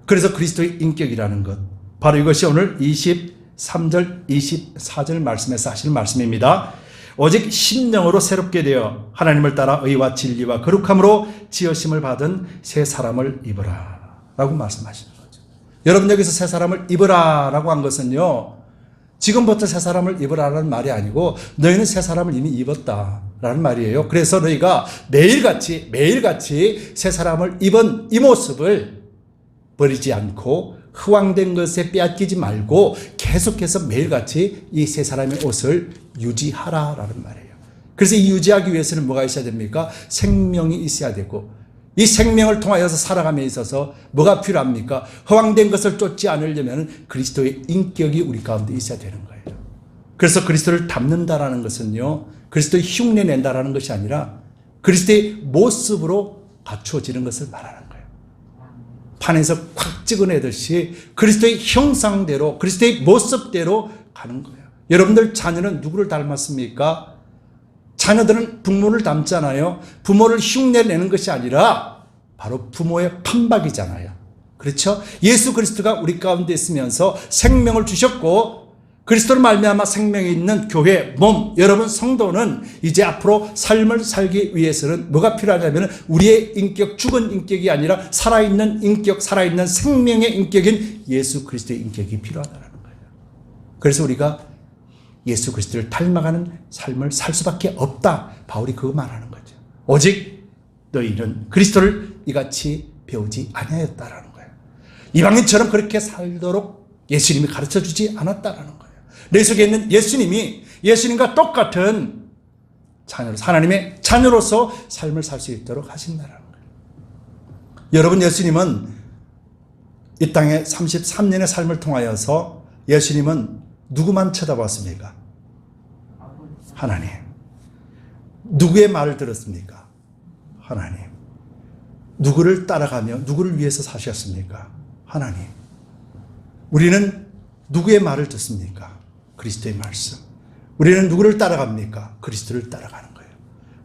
그래서 그리스도의 인격이라는 것, 바로 이것이 오늘 23절, 24절 말씀에서 하시는 말씀입니다. 오직 심령으로 새롭게 되어 하나님을 따라 의와 진리와 거룩함으로 지으심을 받은 새 사람을 입으라 라고 말씀하시는 거죠. 여러분 여기서 새 사람을 입으라 라고 한 것은요, 지금부터 새 사람을 입으라는 말이 아니고 너희는 새 사람을 이미 입었다라는 말이에요. 그래서 너희가 매일같이 새 사람을 입은 이 모습을 버리지 않고 허황된 것에 빼앗기지 말고 계속해서 매일같이 이 새 사람의 옷을 유지하라라는 말이에요. 그래서 이 유지하기 위해서는 뭐가 있어야 됩니까? 생명이 있어야 되고, 이 생명을 통하여서 살아감에 있어서 뭐가 필요합니까? 허황된 것을 쫓지 않으려면 그리스도의 인격이 우리 가운데 있어야 되는 거예요. 그래서 그리스도를 닮는다라는 것은요, 그리스도의 흉내 낸다라는 것이 아니라 그리스도의 모습으로 갖추어지는 것을 말하는 거예요. 판에서 콱 찍어내듯이 그리스도의 형상대로, 그리스도의 모습대로 가는 거예요. 여러분들 자녀는 누구를 닮았습니까? 자녀들은 부모를 닮잖아요. 부모를 흉내내는 것이 아니라 바로 부모의 판박이잖아요. 그렇죠? 예수 그리스도가 우리 가운데 있으면서 생명을 주셨고, 그리스도를 말미암아 생명이 있는 교회, 몸, 여러분 성도는 이제 앞으로 삶을 살기 위해서는 뭐가 필요하냐면 우리의 인격, 죽은 인격이 아니라 살아있는 인격, 살아있는 생명의 인격인 예수 그리스도의 인격이 필요하다는 거예요. 그래서 우리가 예수 그리스도를 닮아가는 삶을 살 수밖에 없다. 바울이 그거 말하는 거죠. 오직 너희는 그리스도를 이같이 배우지 아니하였다라는 거예요. 이방인처럼 그렇게 살도록 예수님이 가르쳐 주지 않았다라는 거예요. 내 속에 있는 예수님이 예수님과 똑같은 자녀로, 하나님의 자녀로서 삶을 살 수 있도록 하신다라는 거예요. 여러분, 예수님은 이 땅에 33년의 삶을 통하여서 예수님은 누구만 쳐다봤습니까? 하나님. 누구의 말을 들었습니까? 하나님. 누구를 따라가며 누구를 위해서 사셨습니까? 하나님. 우리는 누구의 말을 듣습니까? 그리스도의 말씀. 우리는 누구를 따라갑니까? 그리스도를 따라가는 거예요.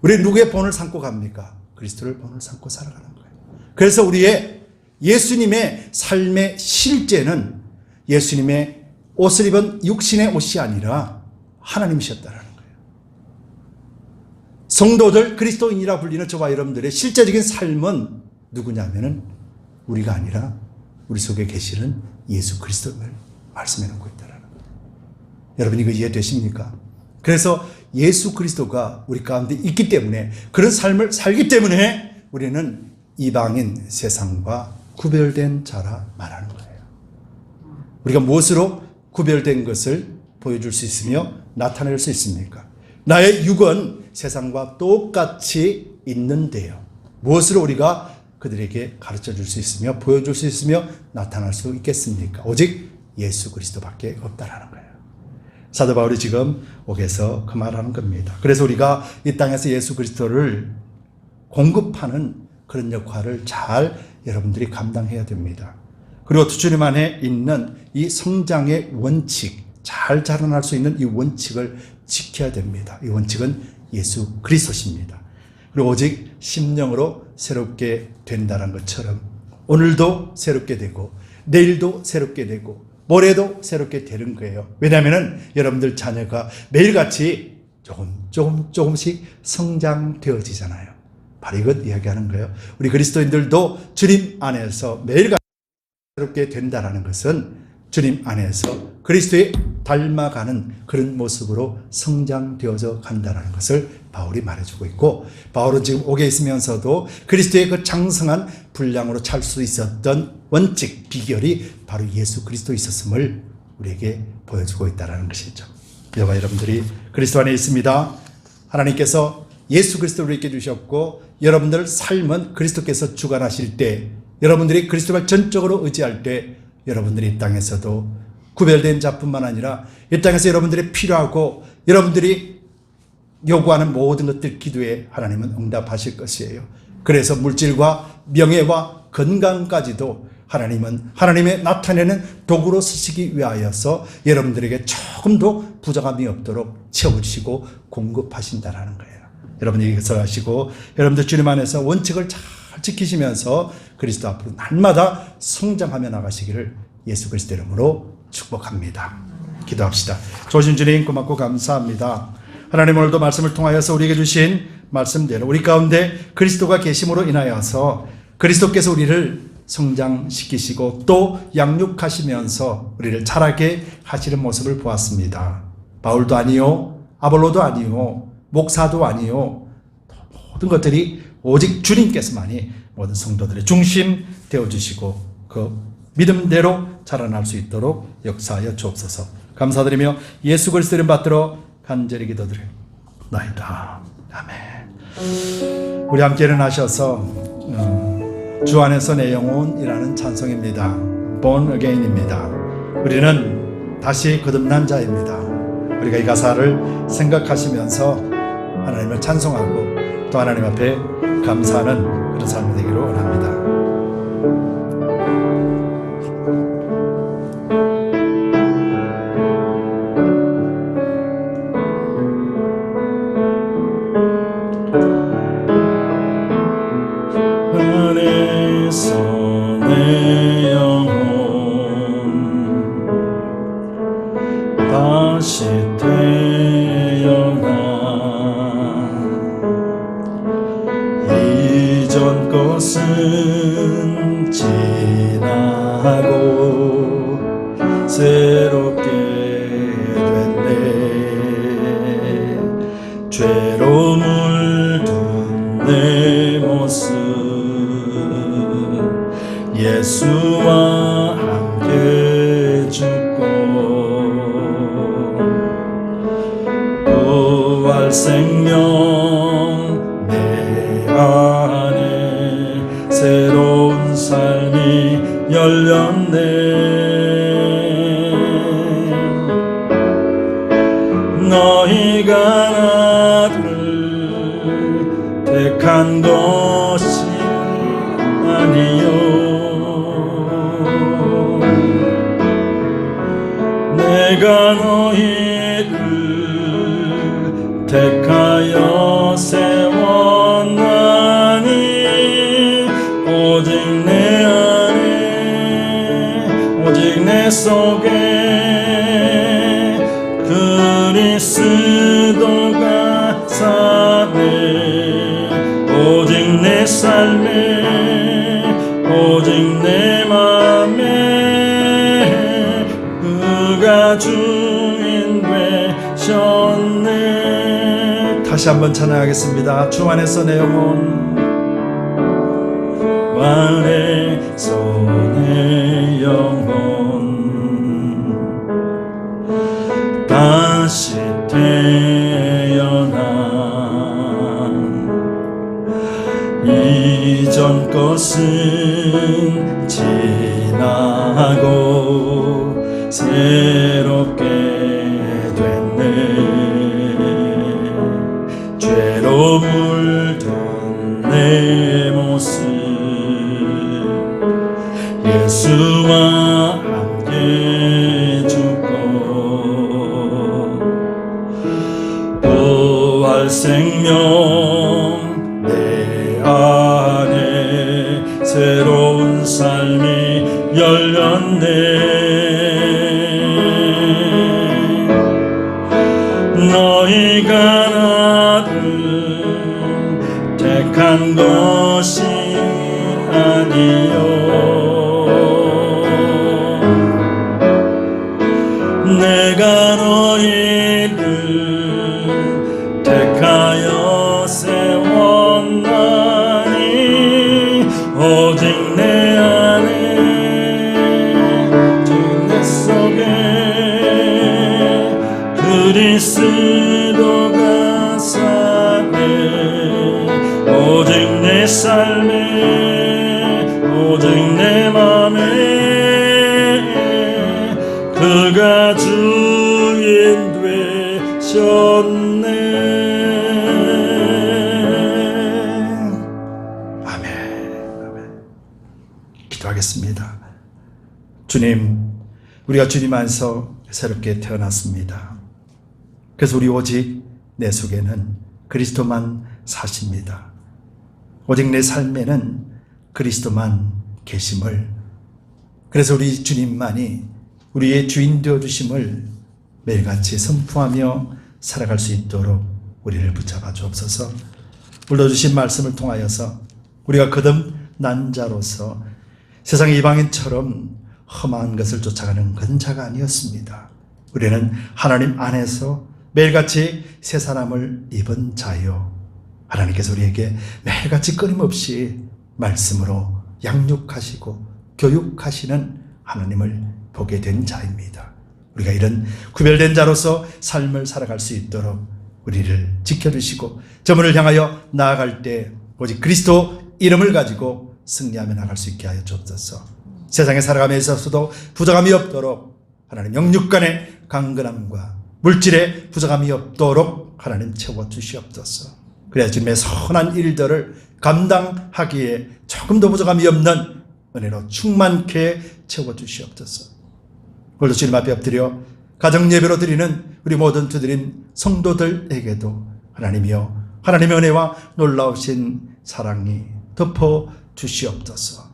우리는 누구의 본을 삼고 갑니까? 그리스도를 본을 삼고 살아가는 거예요. 그래서 우리의 예수님의 삶의 실제는 예수님의 옷을 입은 육신의 옷이 아니라 하나님이셨다라는 거예요. 성도들, 그리스도인이라 불리는 저와 여러분들의 실제적인 삶은 누구냐면은 우리가 아니라 우리 속에 계시는 예수 그리스도를 말씀해 놓고 있다라는 거예요. 여러분 이거 이해되십니까? 그래서 예수 그리스도가 우리 가운데 있기 때문에, 그런 삶을 살기 때문에 우리는 이방인 세상과 구별된 자라 말하는 거예요. 우리가 무엇으로 구별된 것을 보여줄 수 있으며 나타낼 수 있습니까? 나의 육은 세상과 똑같이 있는데요. 무엇으로 우리가 그들에게 가르쳐 줄 수 있으며 보여줄 수 있으며 나타날 수 있겠습니까? 오직 예수 그리스도밖에 없다라는 거예요. 사도 바울이 지금 옥에서 그 말하는 겁니다. 그래서 우리가 이 땅에서 예수 그리스도를 공급하는 그런 역할을 잘 여러분들이 감당해야 됩니다. 그리고 주님 안에 있는 이 성장의 원칙, 잘 자라날 수 있는 이 원칙을 지켜야 됩니다. 이 원칙은 예수 그리스도십니다. 그리고 오직 심령으로 새롭게 된다는 것처럼 오늘도 새롭게 되고 내일도 새롭게 되고 모레도 새롭게 되는 거예요. 왜냐하면 여러분들 자녀가 매일같이 조금씩 성장되어지잖아요. 바로 이것 이야기하는 거예요. 우리 그리스도인들도 주님 안에서 매일같이 새롭게 된다는 것은 주님 안에서 그리스도에 닮아가는 그런 모습으로 성장되어져 간다는 것을 바울이 말해주고 있고, 바울은 지금 옥에 있으면서도 그리스도의 그 장성한 분량으로 찰 수 있었던 원칙, 비결이 바로 예수 그리스도에 있었음을 우리에게 보여주고 있다는 것이죠. 여러분, 여러분들이 그리스도 안에 있습니다. 하나님께서 예수 그리스도를 우리에게 주셨고, 여러분들 삶은 그리스도께서 주관하실 때, 여러분들이 그리스도를 전적으로 의지할 때 여러분들이 이 땅에서도 구별된 자뿐만 아니라 이 땅에서 여러분들이 필요하고 여러분들이 요구하는 모든 것들 기도에 하나님은 응답하실 것이에요. 그래서 물질과 명예와 건강까지도 하나님은 하나님의 나타내는 도구로 쓰시기 위하여서 여러분들에게 조금도 부족함이 없도록 채워주시고 공급하신다라는 거예요. 여러분이 이것을 하시고 여러분들 주님 안에서 원칙을 잘 지키시면서 그리스도 앞으로 날마다 성장하며 나가시기를 예수 그리스도 이름으로 축복합니다. 기도합시다. 조신 주님 고맙고 감사합니다. 하나님, 오늘도 말씀을 통하여서 우리에게 주신 말씀대로 우리 가운데 그리스도가 계심으로 인하여서 그리스도께서 우리를 성장시키시고 또 양육하시면서 우리를 자라게 하시는 모습을 보았습니다. 바울도 아니요, 아볼로도 아니요, 목사도 아니요, 모든 것들이 오직 주님께서만이 모든 성도들의 중심 되어주시고 그 믿음대로 자라날 수 있도록 역사하여 주옵소서. 감사드리며 예수 그리스도 이름 받들어 간절히 기도드립니다. 아멘. 우리 함께 일어나셔서 주 안에서 내 영혼이라는 찬송입니다. Born Again입니다. 우리는 다시 거듭난 자입니다. 우리가 이 가사를 생각하시면서 하나님을 찬송하고 또 하나님 앞에 감사하는 그런 삶이 되기를 원합니다. 안에서 내 영혼 다시 태어나 이전 것은 지나고 새롭게 됐네. 죄로 물든 내 모습 예수와 함께 죽고 부활 생명 내 안에 새로운 삶이 열렸네. 너희가 나를 택한 것이 아니요 내가 너희를 택하여 세웠나니 오직 내 안에 오직 내 속에 그리스도가 사네 오직 내 삶에 오직 내 맘에 그가 주인 되셨네. 다시 한번 찬양하겠습니다. 주 안에서 내 영혼 안에서 내 영혼 다시 태어난 이전 것은 지나고 새롭게 됐네 죄로 물든 내 모습 예수와 함께 죽고 부활 생명 내 안에 새로운 삶이 열렸네 너희가 나를 택한 것이 아니요 내가 너희를 택하여 세웠나니 오직 내 안에 오직 내 속에 그리스도가 사네 오직 내 삶에 오직 내 맘에 그가 주인 되셨네. 아멘. 기도하겠습니다. 주님, 우리가 주님 안에서 새롭게 태어났습니다. 그래서 우리 오직 내 속에는 그리스도만 사십니다. 오직 내 삶에는 그리스도만 계심을, 그래서 우리 주님만이 우리의 주인 되어주심을 매일같이 선포하며 살아갈 수 있도록 우리를 붙잡아 주옵소서. 오늘도 주신 말씀을 통하여서 우리가 거듭난 자로서 세상의 이방인처럼 험한 것을 쫓아가는 그런 자가 아니었습니다. 우리는 하나님 안에서 매일같이 새 사람을 입은 자요, 하나님께서 우리에게 매일같이 끊임없이 말씀으로 양육하시고 교육하시는 하나님을 보게 된 자입니다. 우리가 이런 구별된 자로서 삶을 살아갈 수 있도록 우리를 지켜주시고 저문을 향하여 나아갈 때 오직 그리스도 이름을 가지고 승리하며 나갈 수 있게 하여 주옵소서. 세상에 살아감에 있어서도 부족함이 없도록 하나님 영육간의 강건함과 물질의 부족함이 없도록 하나님 채워주시옵소서. 그래야 주님의 선한 일들을 감당하기에 조금도 부족함이 없는 은혜로 충만케 채워주시옵소서. 오늘도 주님 앞에 엎드려 가정예배로 드리는 우리 모든 두드린 성도들에게도 하나님이여 하나님의 은혜와 놀라우신 사랑이 덮어주시옵소서.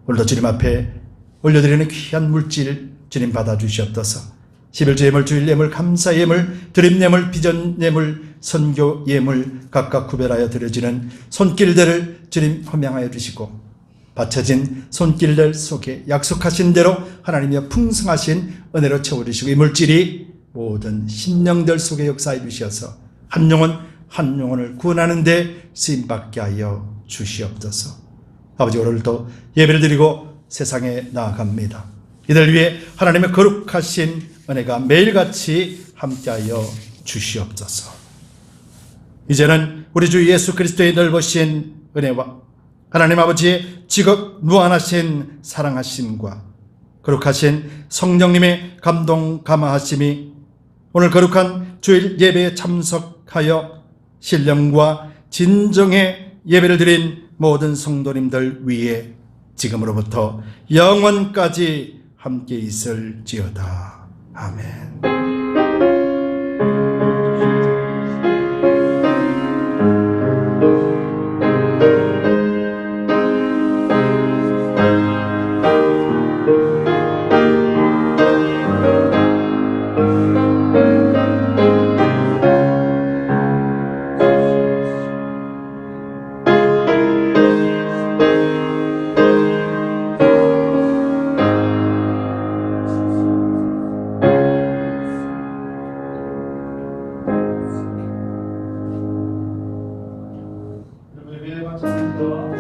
오늘도 주님 앞에 올려드리는 귀한 물질 주님 받아주시옵소서. 11조 예물, 주일 예물, 감사 예물, 드림 예물, 비전 예물, 선교 예물 각각 구별하여 드려지는 손길들을 주님 허명하여 주시고 바쳐진 손길들 속에 약속하신 대로 하나님의 풍성하신 은혜로 채워주시고 이 물질이 모든 심령들 속에 역사해 주셔서 한 영혼 한 영혼을 구원하는 데 쓰임받게 하여 주시옵소서. 아버지, 오늘도 예배를 드리고 세상에 나아갑니다. 이들 위해 하나님의 거룩하신 은혜가 매일같이 함께하여 주시옵소서. 이제는 우리 주 예수 그리스도의 넓으신 은혜와 하나님 아버지의 지극 무한하신 사랑하심과 거룩하신 성령님의 감동 감화하심이 오늘 거룩한 주일 예배에 참석하여 신령과 진정의 예배를 드린 모든 성도님들 위에 지금으로부터 영원까지 함께 있을지어다. 아멘. 여러분의 감사합니다.